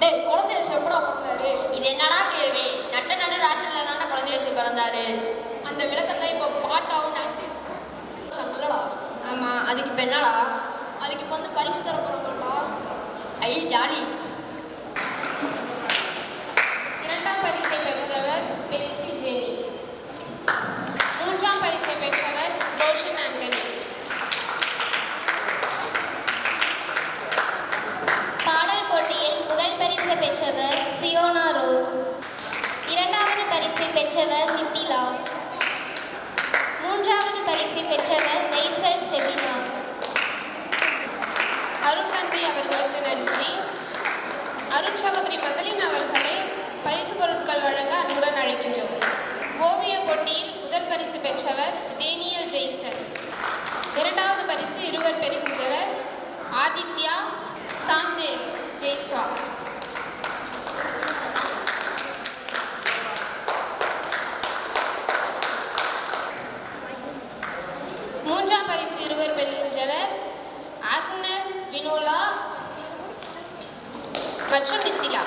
டேய் குழந்தை இயேசு எப்படா பிறந்தாரு? இது என்னடா கேள்வி? நடு ராத்திரில தானே குழந்தை இயேசு பிறந்தாரு. அந்த விளக்கம் தான் இப்போ பாட்டாவும் சொல்லடா. ஆமா, அதுக்கு இப்ப என்னடா? அதுக்கு இப்போ வந்து பரிசு தர போறோம்டா. ஐ ஜாலி. இரண்டாம் பரிசை பெற்றவர் பெல்சி ஜெனி. மூன்றாம் பரிசை பெற்றவர் ரோஷன் ஆண்டனி. பாடல் போட்டியில் முதல் பரிசு பெற்றவர் சியோனா ரோஸ். இரண்டாவது பரிசு பெற்றவர் நித்திலா. மூன்றாவது பரிசு பெற்றவர் நெய்சல் ஸ்டெபினா. அருட்தந்தை அவர்களுக்கு நன்றி. அருட்சகோதரி மதலின் அவர்களை பரிசு பொருட்கள் வழங்க அன்புடன் அழைக்கின்றோம். ஓவிய போட்டியில் முதல் பரிசு பெற்றவர் டேனியல் ஜெய்சன். இரண்டாவது பரிசு இருவர் பெறுகின்றனர். ஆதித்யா, சாம்ஜே ஜெய்ஸ்வா. மூன்றாம் பரிசு இருவர் பெறுகின்றனர். ஆக்னஸ் வினோலா மற்றும் நித்திலா.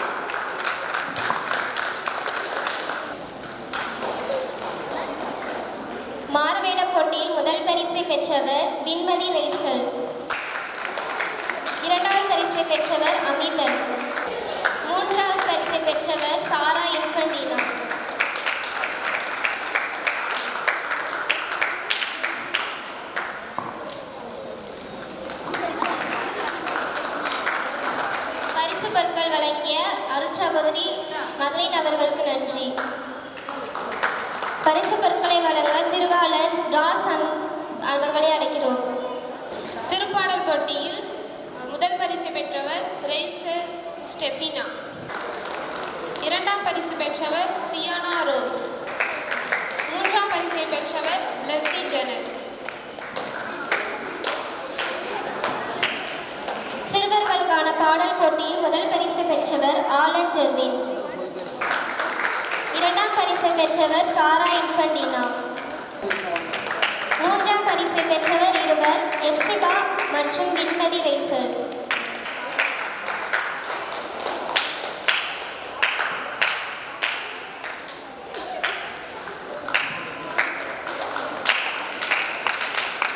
மாறுவேட போட்டியில் முதல் பரிசை பெற்றவர் வின்மதி ரைசல். இரண்டாவது பரிசை பெற்றவர் அமிதன். மூன்றாவது பரிசை பெற்றவர் சாரா இன்ஃபண்டினா. பரிசு பொருட்கள் வழங்கிய அருட்சகோதரி மதலின் அவர்களுக்கு நன்றி. பரிசு பொருட்களை வழங்க திருவாளர் ராஸ் அவர்களை அழைக்கிறோம். திருப்பாடல் போட்டியில் முதல் பரிசு பெற்றவர் ரேசஸ் ஸ்டெஃபினா. இரண்டாம் பரிசு பெற்றவர் சியானா ரோஸ். மூன்றாம் பரிசை பெற்றவர் லெஸ்லி ஜெனட். சிறுவர்களுக்கான பாடல் போட்டியில் முதல் பரிசு பெற்றவர் ஆலன் ஜெர்வின். இரண்டாம் பரிசை பெற்றவர் சாரா இன்ஃபண்டினா. மூன்றாம் பரிசை பெற்றவர் இருவர் எப்சிபா மற்றும் வின்மதி ரைசல்.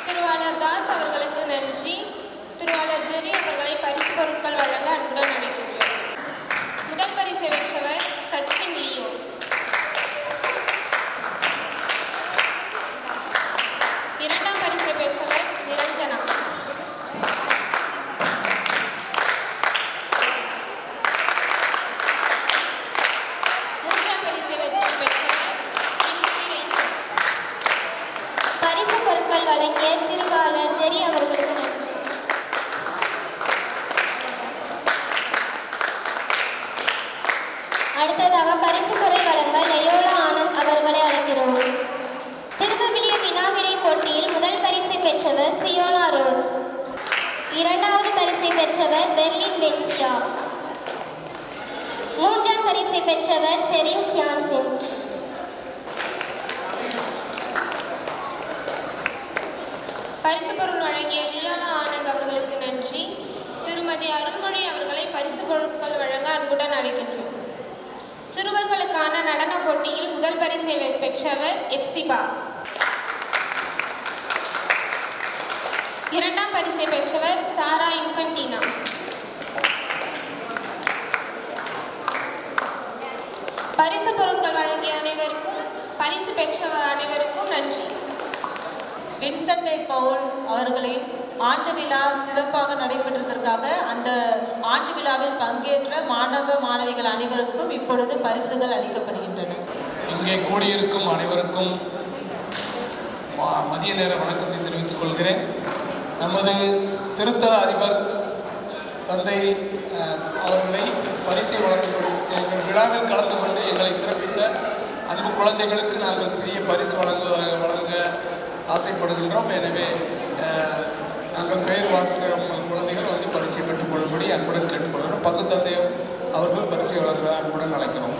திருவாளர் தாஸ் அவர்களுக்கு நன்றி. திருவாளர் ஜெரி அவர்களை பரிசு பொருட்கள் வழங்க அன்புடன் அழைக்கின்றோம். முதல் பரிசை பெற்றவர் சச்சின் லியோ. இரண்டாம் பரிசை பெற்றவர் நிரஞ்சனா. மூன்றாம் பரிசை பெற்றவர் வின்மதி ரைசல். பரிசு பொருட்கள் வழங்கிய திருவாளர் ஜெரி அவர்களுக்கு நன்றி. அடுத்ததாக பரிசு பொருள் வழங்க லயோலா ஆனந்த் அவர்களை அழைக்கிறோம். திருவிவிலிய வினாவிடை போட்டியில் முதல் பரிசை பெற்றவர் சியோனா ரோஸ். இரண்டாவது பரிசை பெற்றவர் பெர்லின் பென்சியா. மூன்றாம் பரிசை பெற்றவர் செரின் சியான்சின். பரிசு பொருள் வழங்கிய லியோலா ஆனந்த் அவர்களுக்கு நன்றி. திருமதி அருண்மொழி அவர்களை பரிசு பொருட்கள் வழங்க அன்புடன் அழைக்கின்றோம். சிறுவர்களுக்கான நடன போட்டியில் முதல் பரிசை பெற்றவர் எப்சிபா. இரண்டாம் பரிசை பெற்றவர் சாரா இன்ஃபண்டினா. பரிசு பொருட்கள் வழங்கிய அனைவருக்கும் பரிசு பெற்ற அனைவருக்கும் நன்றி. வின்சென்ட் பவுல் அவர்களின் ஆண்டு விழா சிறப்பாக நடைபெற்றதற்காக அந்த ஆண்டு விழாவில் பங்கேற்ற மாணவ மாணவிகள் அனைவருக்கும் இப்பொழுது பரிசுகள் அளிக்கப்படுகின்றன. இங்கே கூடியிருக்கும் அனைவருக்கும் மதிய நேர வணக்கத்தை தெரிவித்துக் கொள்கிறேன். நமது திருத்தல அதிபர் தந்தை அவர்களை பரிசை எங்கள் விழாவில் கலந்து கொண்டு எங்களை சிறப்பித்த அன்பு குழந்தைகளுக்கு நாங்கள் சிறிய பரிசு வழங்க ஆசைப்படுகின்றோம். எனவே நாங்கள் பெயர் வாசிக்கிற குழந்தைகள் வந்து பரிசை பெற்றுக் கொள்ளும்படி அன்புடன் கேட்டுக்கொள்கிறோம். பங்கு தந்தை அவர்கள் பரிசை வழங்க அன்புடன் அழைக்கிறோம்.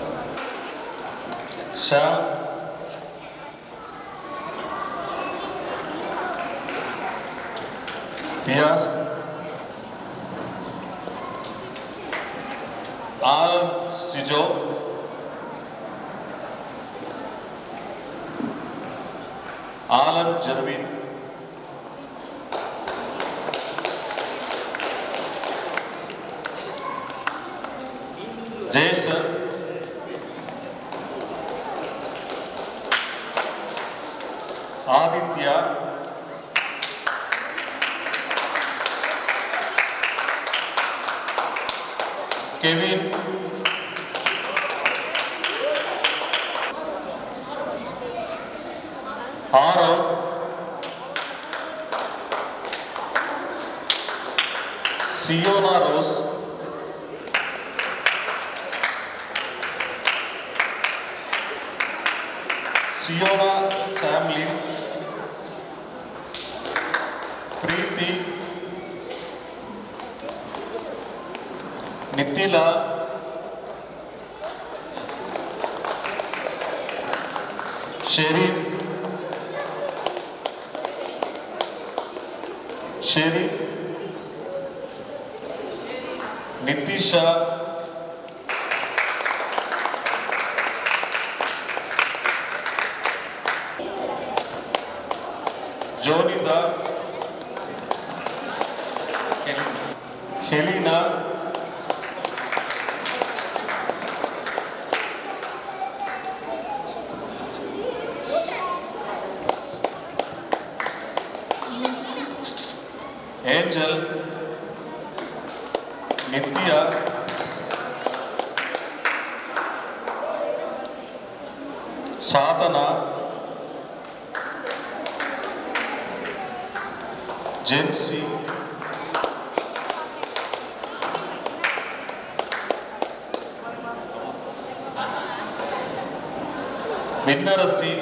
Alan Sijo, Alan Jervin, Jason, Aditya, Kevin, Aarav, Siona Rose, Siona Samlin, Preethi, Nithila, Sherin, Nithisha, Jonitha, Helena, Angel, Nithya, Sadhana, Jency, Minnarasi,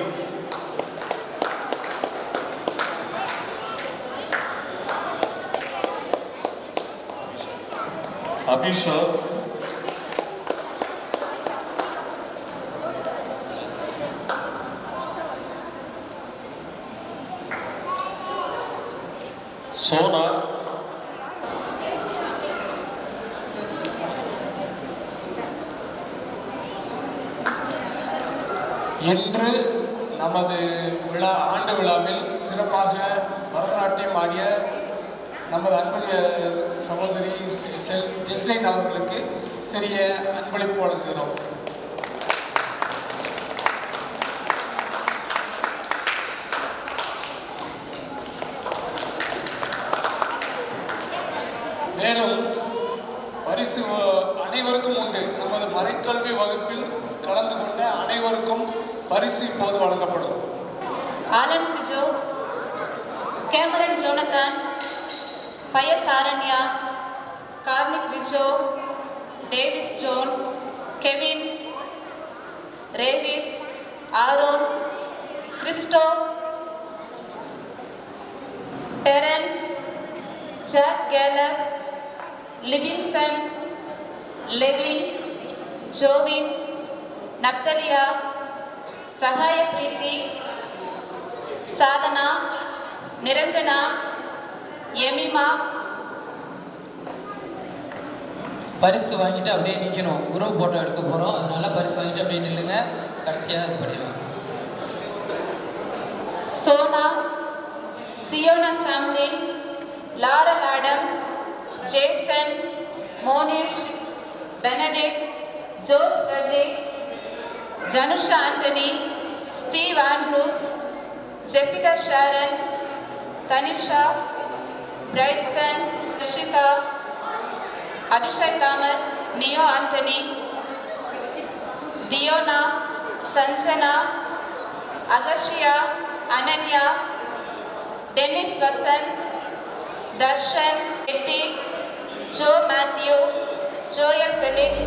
Abhishek, Sona, இன்று நமது ஆண்டு விழாவில் சிறப்பாக பரதநாட்டியம் ஆடிய நமது அன்புடைய சகோதரி ஜெஸ்லைன் அவர்களுக்கு சிறிய அன்பளிப்பு வழங்குகிறோம். மேலும் பரிசு அனைவருக்கும் உண்டு. நமது மறைக்கல்வி வகுப்பில் கலந்து கொண்ட அனைவருக்கும் பரிசு இப்போது வழங்கப்படும். Alan Sijo, Cameron Jonathan, Pius Aranya, Karnik Richo, Davis John, Kevin, Revis, Aaron, Christo, Terence, Jack Kaylor, Livinson, Levi, Jovin, Naphtalia, Sahaya Preethi, Sadhana, Niranjana, Emima. பரிசு வாங்கிட்டு அப்படியே நிற்கணும். குரூப் ஃபோட்டோ எடுக்க போகிறோம், அதனால பரிசு வாங்கிட்டு அப்படியே நில்லுங்க. கடைசியாக இது பண்ணிடலாம். Sona, Siona Samlin, Laurel Adams, Jason, Monish, Benedict, Jose Fredrick, Janusha Antony, Steve Andrews, Jefika Sharon, Tanisha, Brightson, Rishitha, Abhishek Thomas, Neo Antony, Diona, Sanjana, Akashia, Ananya, Dennis Vasanth, Darshan, Eddie, Joe Mathew, Joel Felix.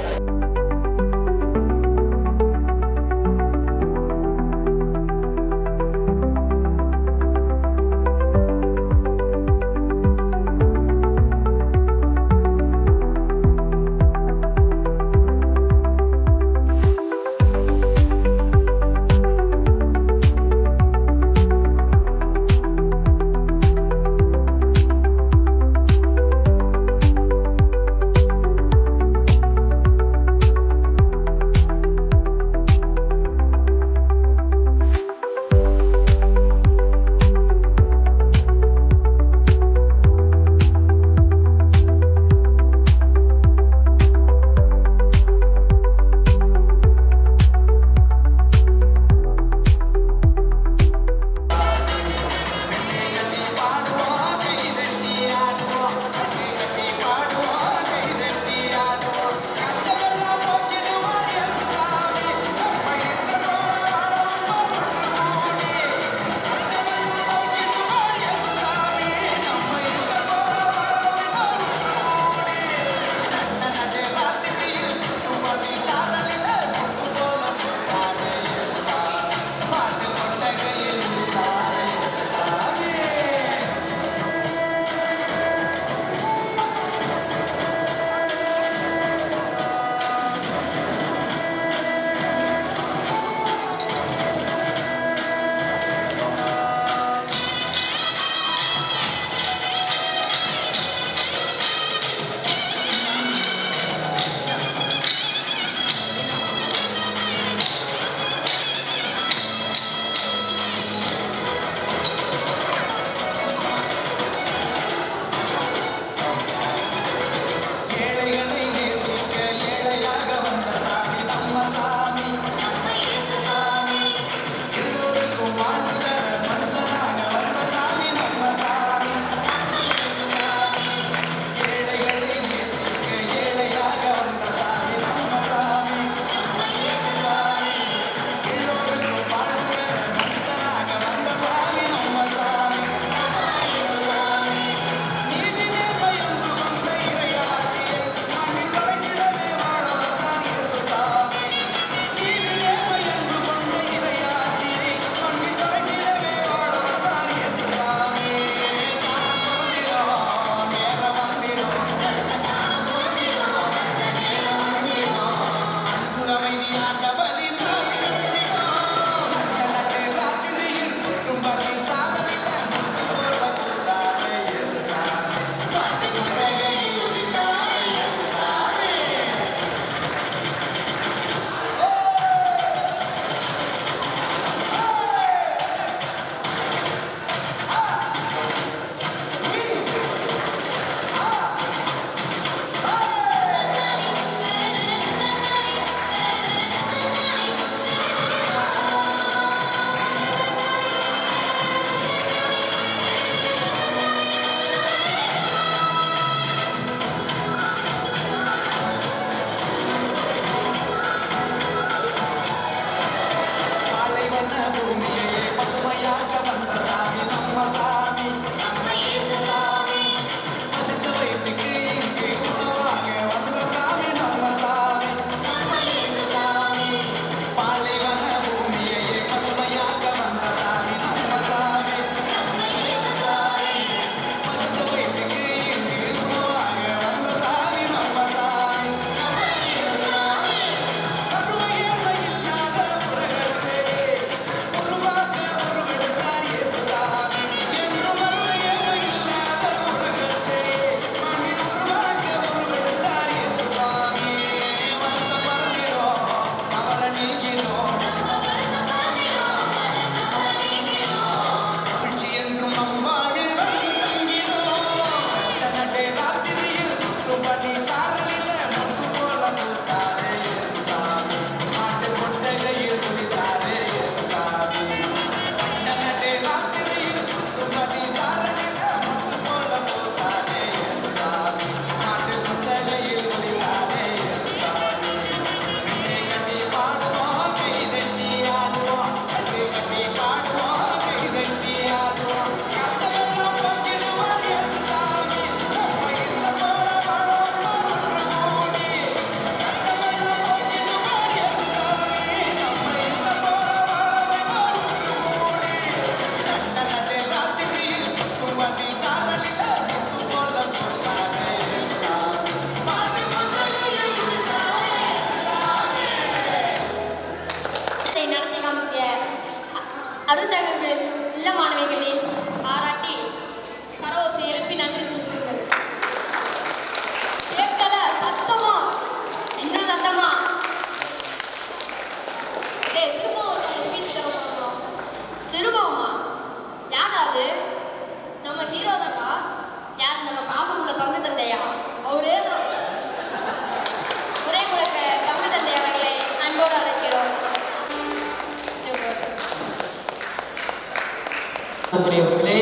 நம்முடையவர்களே,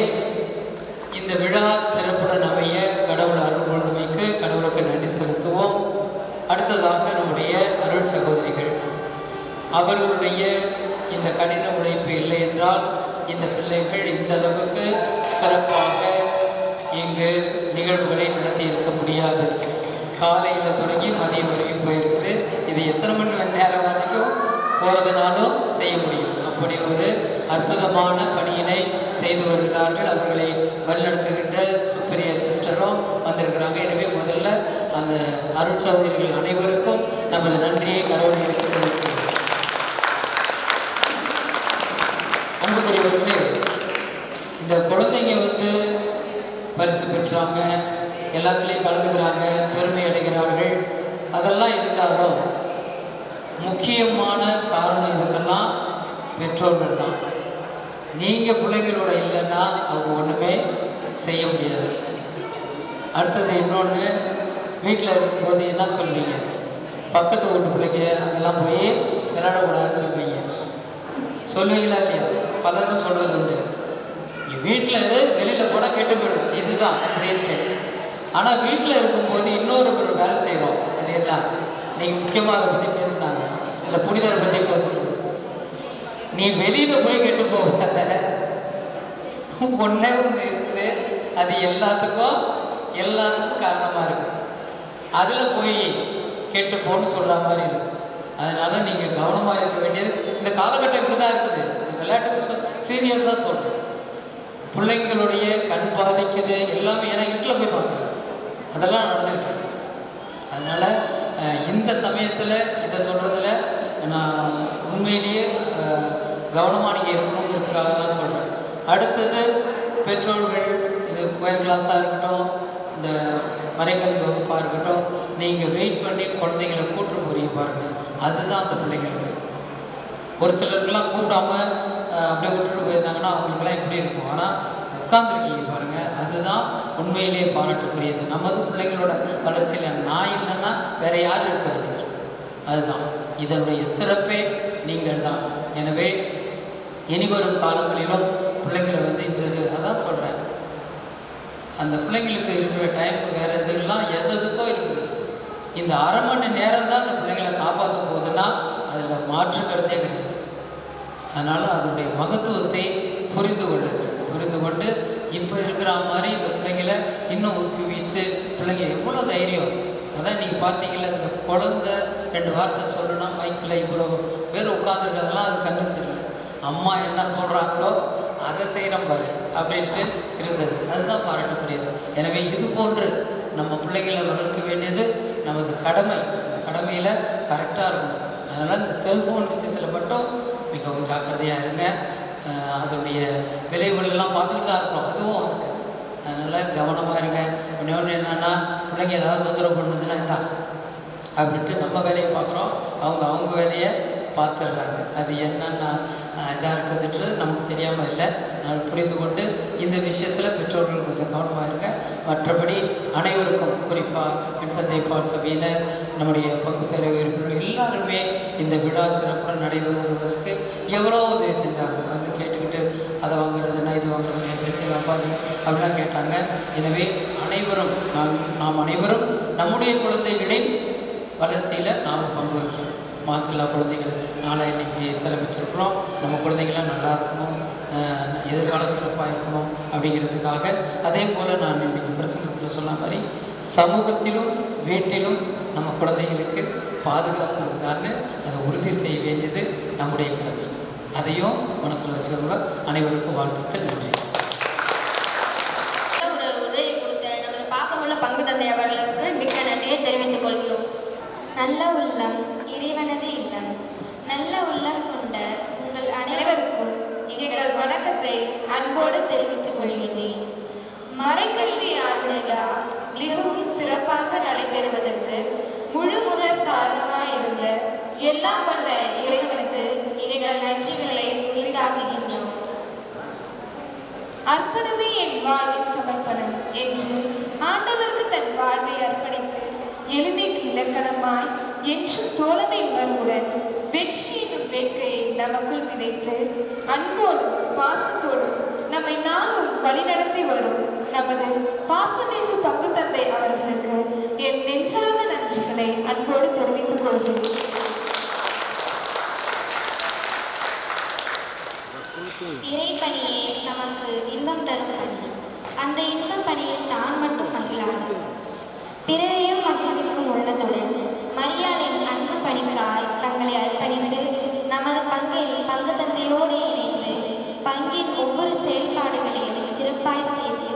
இந்த விழா சிறப்புடன் அமைய கடவுள் அருள் கொள்ளுமைக்கு கடவுளுக்கு நன்றி செலுத்துவோம். அடுத்ததாக நம்முடைய அருள் சகோதரிகள், அவர்களுடைய இந்த கடின உழைப்பு இல்லை என்றால் இந்த பிள்ளைகள் இந்த அளவுக்கு சிறப்பாக இங்கு நிகழ்வுகளை நடத்தி இருக்க முடியாது. காலையில் தொடங்கி மதியம் வரைக்கும் போயிருக்குது. இது எத்தனை மணி நேரம் வரைக்கும் போகிறதுனாலும் செய்ய முடியும். அப்படி ஒரு அற்புதமான பணியினை செய்து வருகிறார்கள். அவர்களை வழிநடத்துகின்ற சுப்பரிய சிஸ்டரும் வந்திருக்கிறாங்க. எனவே முதல்ல அந்த அருட்சகோதரிகள் அனைவருக்கும் நமது நன்றியை கடவுளுக்கு தெரிவிக்கிறோம். அன்புக்குரியவர்களே, இந்த குழந்தைங்க பரிசு பெற்றாங்க, எல்லாத்துலேயும் கலந்துக்கிறாங்க, பெருமை அடைகிறார்கள். அதெல்லாம் இருந்தாலும் முக்கியமான காரணம் இதுக்கெல்லாம் பெற்றோர்கள் தான். நீங்கள் பிள்ளைகளோட இல்லைன்னா அவங்க ஒன்றுமே செய்ய முடியாது. அடுத்தது இன்னொன்று, வீட்டில் இருக்கும்போது என்ன சொல்வீங்க? பக்கத்து வீட்டு பிள்ளைங்க அங்கெல்லாம் போய் விளையாடக்கூடாதுன்னு சொல்வீங்க. சொல்லுவீங்களா இல்லையா? பலரும் சொல்கிறது உண்டு. வீட்டில் வெளியில் போனால் கெட்டு போயிடும், இதுதான் அப்படின்னு. ஆனால் வீட்டில் இருக்கும்போது இன்னொரு வேலை செய்கிறோம். அது என்ன? நீங்கள் முக்கியமாக அதை பற்றி பேசினாங்க, இந்த புனிதரை பற்றி பேசணும். நீ வெளியில் போய் கெட்டு போகாத, ஒன்றே ஒன்று இருக்குது, அது எல்லாத்துக்கும் காரணமாக இருக்குது. அதில் போய் கெட்டு போன்னு சொல்கிற மாதிரி இருக்குது. அதனால் நீங்கள் கவனமாக இருக்க வேண்டியது. இந்த காலகட்டம் இப்படி தான் இருக்குது. இந்த விளையாட்டுக்கு சீரியஸாக சொல்கிறேன். பிள்ளைங்களுடைய கண் பாதிக்குது எல்லாமே. ஏன்னா வீட்டில் போய் பார்க்குறேன், அதெல்லாம் நடந்துக்கிட்டு இருக்கு. அதனால் இந்த சமயத்தில் இதை சொல்கிறதுல நான் உண்மையிலேயே கவனமாக நீங்கள் இருக்கணுங்கிறதுக்காக தான் சொல்கிறேன். அடுத்தது பெற்றோர்கள், இது கோயில் கிளாஸாக இருக்கட்டும், இந்த மறைக்கல்வி வகுப்பாக இருக்கட்டும், நீங்கள் வெயிட் பண்ணி குழந்தைங்களை கூட்டு போறீங்க பாருங்கள், அதுதான் அந்த பிள்ளைங்களுக்கு. ஒரு சிலருக்கெல்லாம் கூப்பிடாம அப்படியே விட்டுட்டு போயிருந்தாங்கன்னா அவங்களுக்கெல்லாம் எப்படி இருக்கும். ஆனால் உட்காந்துருக்கீங்க பாருங்கள், அதுதான் உண்மையிலேயே பாராட்டக்கூடியது. நமது பிள்ளைங்களோட வளர்ச்சியில் நான் இல்லைன்னா வேறு யாரும் இருக்க முடியாது. அதுதான் இதனுடைய சிறப்பே நீங்கள் தான். எனவே இனிவரும் காலங்களிலும் பிள்ளைங்களை இந்த அதான் சொல்கிறேன், அந்த பிள்ளைங்களுக்கு இருக்கிற டைம் வேறு எதுக்கெல்லாம் எதுக்கோ இருக்குது. இந்த அரை மணி நேரம் தான் அந்த பிள்ளைங்களை காப்பாற்ற போகுதுன்னா அதில் மாற்று கருத்தே கிடையாது. அதனால் அதனுடைய மகத்துவத்தை புரிந்து கொண்டு இப்போ இருக்கிற மாதிரி இந்த பிள்ளைங்களை இன்னும் ஊக்குவிச்சு, பிள்ளைங்க எவ்வளோ தைரியம். அதான் நீங்கள் பார்த்தீங்களா, இந்த குழந்தை 2 வார்த்தை சொல்லணும்னா மைக்கில் இவ்வளோ பேர் உட்காந்துருக்கிறதெல்லாம் அது கண்ணு தெரியல. அம்மா என்ன சொல்கிறாங்களோ அதை செய்கிறோம் பாரு அப்படின்ட்டு இருந்தது. அதுதான் பாராட்டக்கூடியது. எனவே இது போன்று நம்ம பிள்ளைகளை வளர்க்க வேண்டியது நமது கடமை. இந்த கடமையில் கரெக்டாக இருக்கணும். அதனால் இந்த செல்ஃபோன் விஷயத்தில் மட்டும் மிகவும் ஜாக்கிரதையாக இருங்க. அதோடைய விளைவுகளெல்லாம் பார்த்துக்கிட்டு தான் இருக்கிறோம், அதுவும் இருக்குது. அதனால் கவனமாக இருங்க. இன்னொன்று என்னென்னா, பிள்ளைங்க ஏதாவது தொந்தரவு பண்ணுறதுன்னா இருந்தால் அப்படின்ட்டு நம்ம வேலையை பார்க்குறோம், அவங்க வேலையை பார்த்துடுறாங்க. அது என்னென்னா இதாக இருக்கிறதுன்றது நமக்கு தெரியாமல் இல்லை. நான் புரிந்து கொண்டு இந்த விஷயத்தில் பெற்றோர்கள் கொஞ்சம் கவனமாக இருங்க. மற்றபடி அனைவருக்கும், குறிப்பாக என் சந்தை பால் சபையினர், நம்முடைய பங்கு பேரவை உறுப்பினர்கள் எல்லாருமே இந்த விழா சிறப்புடன் நடைபெறுவதற்கு எவ்வளோ உதவி செஞ்சாங்க. கேட்டுக்கிட்டு அதை வாங்குறதுன்னா இது வாங்குறதுன்னா எப்படி செய்யலாம் பாரு அப்படிலாம் கேட்டாங்க. எனவே அனைவரும் நாம் அனைவரும் நம்முடைய குழந்தைகளின் வளர்ச்சியில் நாம் பங்கு வைக்கிறோம். மாசில்லா குழந்தைகள் நாளை இன்றைக்கி சிறப்பிச்சிருக்கிறோம். நம்ம குழந்தைங்களாம் நல்லா இருக்கணும், எதிர்கால சிறப்பாக இருக்கணும் அப்படிங்கிறதுக்காக. அதே போல் நான் இன்றைக்கி பிரசங்கத்தில் சொன்ன மாதிரி சமூகத்திலும் வீட்டிலும் நம்ம குழந்தைங்களுக்கு பாதுகாப்பு இருந்தான்னு அதை உறுதி செய்ய வேண்டியது நம்முடைய கடமை. அதையும் மனசில் வச்சுக்கோங்க. அனைவருக்கும் வாழ்த்துக்கள். நன்றி. ஒரு உதவி கொடுத்த நமது பாசமுள்ள பங்கு தந்தை அவர்களுக்கு மிக்க நன்றியை தெரிவித்துக் கொள்கிறோம். நல்ல உள்ளம் இறைவனது இல்லம். நல்ல உள்ளம் கொண்ட உங்கள் அனைவருக்கும் எங்கள் வணக்கத்தை அன்போடு தெரிவித்துக் கொள்கிறேன். மறைக்கல்வி ஆண்டு விழா மிகவும் சிறப்பாக நடைபெறுவதற்கு முழு முதல் காரணமாக இருந்த எல்லாம் வல்ல இறைவனுக்கு எங்கள் நன்றிகளை உரித்தாக்குகின்றோம். அர்ப்பணமே என் வாழ்வின் சமர்ப்பணம் என்று ஆண்டவருக்கு தன் வாழ்வை அர்ப்பணித்து எளிமைக்கு இலக்கணமாய் என்றும் தோழமை உணர்வுடன் வெற்றி என்னும் வேட்கையை நமக்குள் விதைத்து அன்போடும் பாசத்தோடும் நம்மை நாளும் வழிநடத்தி வரும் நமது பாசமிகு பங்கு தந்தை அவர்களுக்கு என் நெஞ்சார்ந்த நன்றிகளை அன்போடு தெரிவித்துக் கொள்கிறேன். இறைப்பணியே நமக்கு இன்பம் தரும் பணி. அந்த இன்பப் பணியில் தான் மட்டும் மகிழாது, பிறரையும் மகிழ்விக்கும் உள்ளத்துடன் மரியாளின் அன்பு பணிக்காய் தங்களை அர்ப்பணித்து நமது பங்கில் பங்கு தந்தையோடு இணைந்து பங்கின் ஒவ்வொரு செயல்பாடுகளையும் சிறப்பாய் செய்து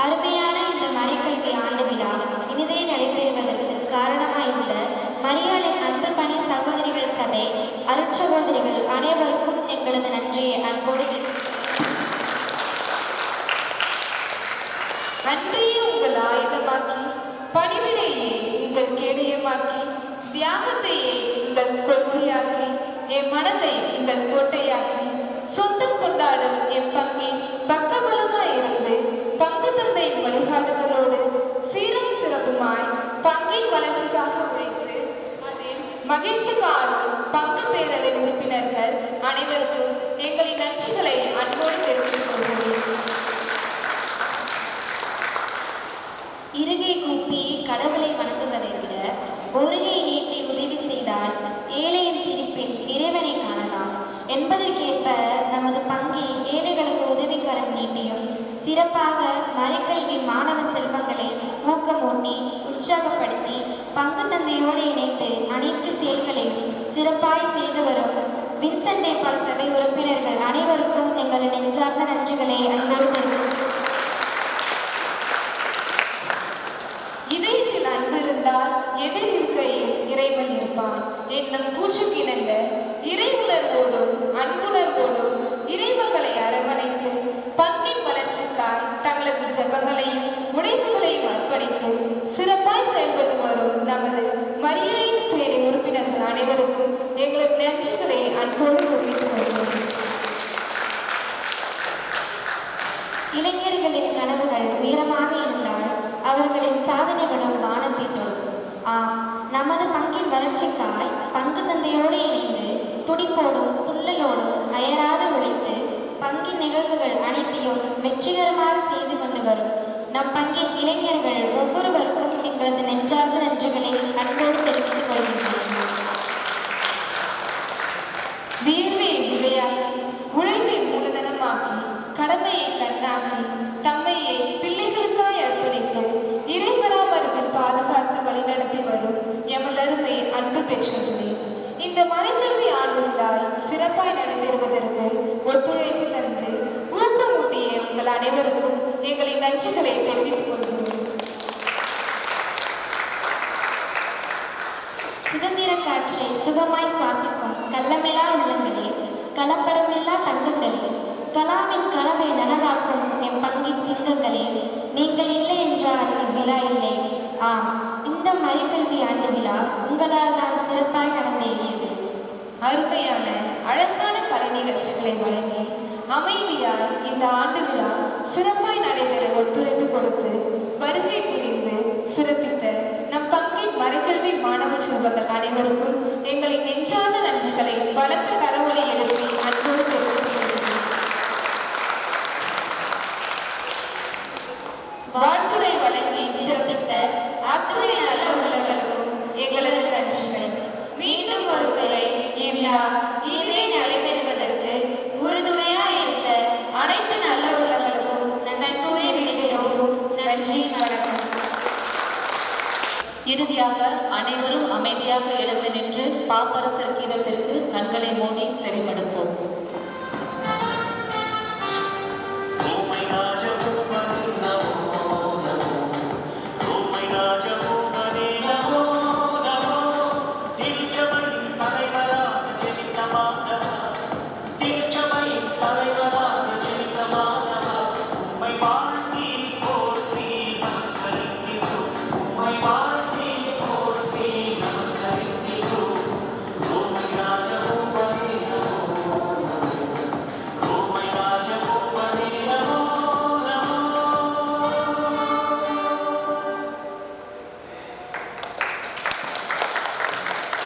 அருமையான இந்த மறைக்கல்வி ஆண்டு விழா இனிதே நடைபெறுவதற்கு காரணமாயிருந்த மரியாளின் அன்பு பணி சகோதரிகள் சபை அருட்சகோதரிகள் அனைவருக்கும் எங்களது நன்றியை அன்போடு அன்றையே உங்கள் ஆயுதமாக்கி, பணிவிடையே உங்கள் கேடயமாக்கி, தியாகத்தையே உங்கள் கொள்கையாக்கி, என் மனதை உங்கள் கோட்டையாக்கி, சொந்தம் கொண்டாடும் என் பங்கின் பக்கபலமாய் இருந்து பங்கு தந்தையின் வழிகாட்டுதலோடு சீரும் சிறப்புமாய் பங்கின் வளர்ச்சிக்காக உழைத்து அதில் மகிழ்ச்சி காணும் பங்கு பேரவை உறுப்பினர்கள் அனைவருக்கும் எங்களின் நன்றிகளை அன்போடு தெரிவித்துக் கொள்கிறேன். இருகை கூப்பி கடவுளை வணங்குவதை விட ஒருகை நீட்டி உதவி செய்தால் ஏழையின் சிரிப்பில் இறைவனை காணலாம் என்பதற்கேற்ப நமது பங்கில் ஏழைகளுக்கு உதவிக்கரம் நீட்டியும் சிறப்பாக மறைக்கல்வி மாணவ செல்வங்களை ஊக்கமூட்டி உற்சாகப்படுத்தி பங்கு தந்தையோடு இணைத்து அனைத்து செயல்களையும் சிறப்பாய் செய்து வரும் வின்சென்ட் பல சபை உறுப்பினர்கள் அனைவருக்கும் எங்களின் நெஞ்சார்ந்த நன்றிகளை அன்போடு தெரிவித்துக் இதயத்தில் அன்பு இருந்தால் எதிர் இருக்கையில் இறைவன் இருப்பான் என்னும் கூற்றுக்கிணங்க இறை உணர்வோடும் அன்புணர்வோடும் இறைமக்களை அரவணைத்து பங்கின் வளர்ச்சிக்காய் தங்களது ஜெபங்களையும் உழைப்புகளையும் அர்ப்பணித்து சிறப்பாய் செயல்பட்டு வரும் நமது மரியாயின் சேவை உறுப்பினர்கள் அனைவருக்கும் எங்களது நன்றிகளை அன்போடு தெரிவித்துக் கொள்கிறோம். இளைஞர்களின் கனவுகள் உயரமாக இருந்தால் அவர்களின் சாதனைகளும் வானத்தை தொடும். நமது பங்கின் வளர்ச்சிக்காய் பங்கு தந்தையோடு இணைந்து துடிப்போடும் துள்ளலோடும் அயராது உழைத்து பங்கின் நிகழ்வுகள் அனைத்தையும் வெற்றிகரமாக செய்து கொண்டு வரும் நம் பங்கின் இளைஞர்கள் ஒவ்வொருவருக்கும் எங்களது நெஞ்சார்ந்த நன்றிகளை அன்போடு தெரிவித்துக் கொள்கின்றோம். வியர்வையை விளையாக்கி, உழைப்பை மூலதனமாக்கி, கடமையை கண்ணாக்கி, தம்மையை பிள்ளைகளுக்காய் அர்ப்பணித்து இறைபராமரிப்பில் பாதுகாத்து வழிநடத்தி வரும் எமதருமை அன்பு பெற்றோர்களே, இந்த மறைக்கல்வி ஆண்டு விழா சிறப்பாய் நடைபெறுவதற்கு ஒத்துழைப்பு தந்து ஊக்கமூட்டிய உங்கள் அனைவருக்கும் எங்களின் நன்றிகளை தெரிவித்துக் கொள்கிறோம். சுதந்திர காற்றை சுகமாய் சுவாசிக்கும் கள்ளமில்லா உள்ளங்களே, கலப்படமில்லா தங்கங்களே, கலாமின் கனவை நனவாக்கும் என் பங்கின் சிங்கங்களே, நீங்கள் இல்லை என்றால் இவ்விழா இல்லை. இந்த மறைக்கல்வி ஆண்டு விழா உங்களால் தான் சிறப்பாய் நடந்தேறியது. அருமையான அழகான கலை நிகழ்ச்சிகளை வழங்கி அமைதியாய் இந்த ஆண்டு விழா சிறப்பாய் நடைபெற ஒத்துழைப்பு கொடுத்து வருகை புரிந்து சிறப்பித்த நம் பங்கின் மறைக்கல்வி மாணவ செல்வங்கள் அனைவருக்கும் எங்களின் நெஞ்சார்ந்த நன்றிகளை பலத்த கரவொலி எழுப்பி அன்போடு தெரிவித்துக் வாழ்த்துறை வழங்கி சிறப்பித்த அத்துறை நல்ல உள்ளங்களுக்கும் எங்களது நன்றிகள். மீண்டும் ஒரு முறை இவ்விழா இனிதே நடைபெறுவதற்கு உறுதுணையாக இருந்த அனைத்து நல்ல உள்ளங்களுக்கும் நன்றி விடுகிறோம். நன்றி, வணக்கம். இறுதியாக அனைவரும் அமைதியாக எழுந்து நின்று பாப்பரசர் கீதத்திற்கு கண்களை மூடி செவிமடுப்போம்.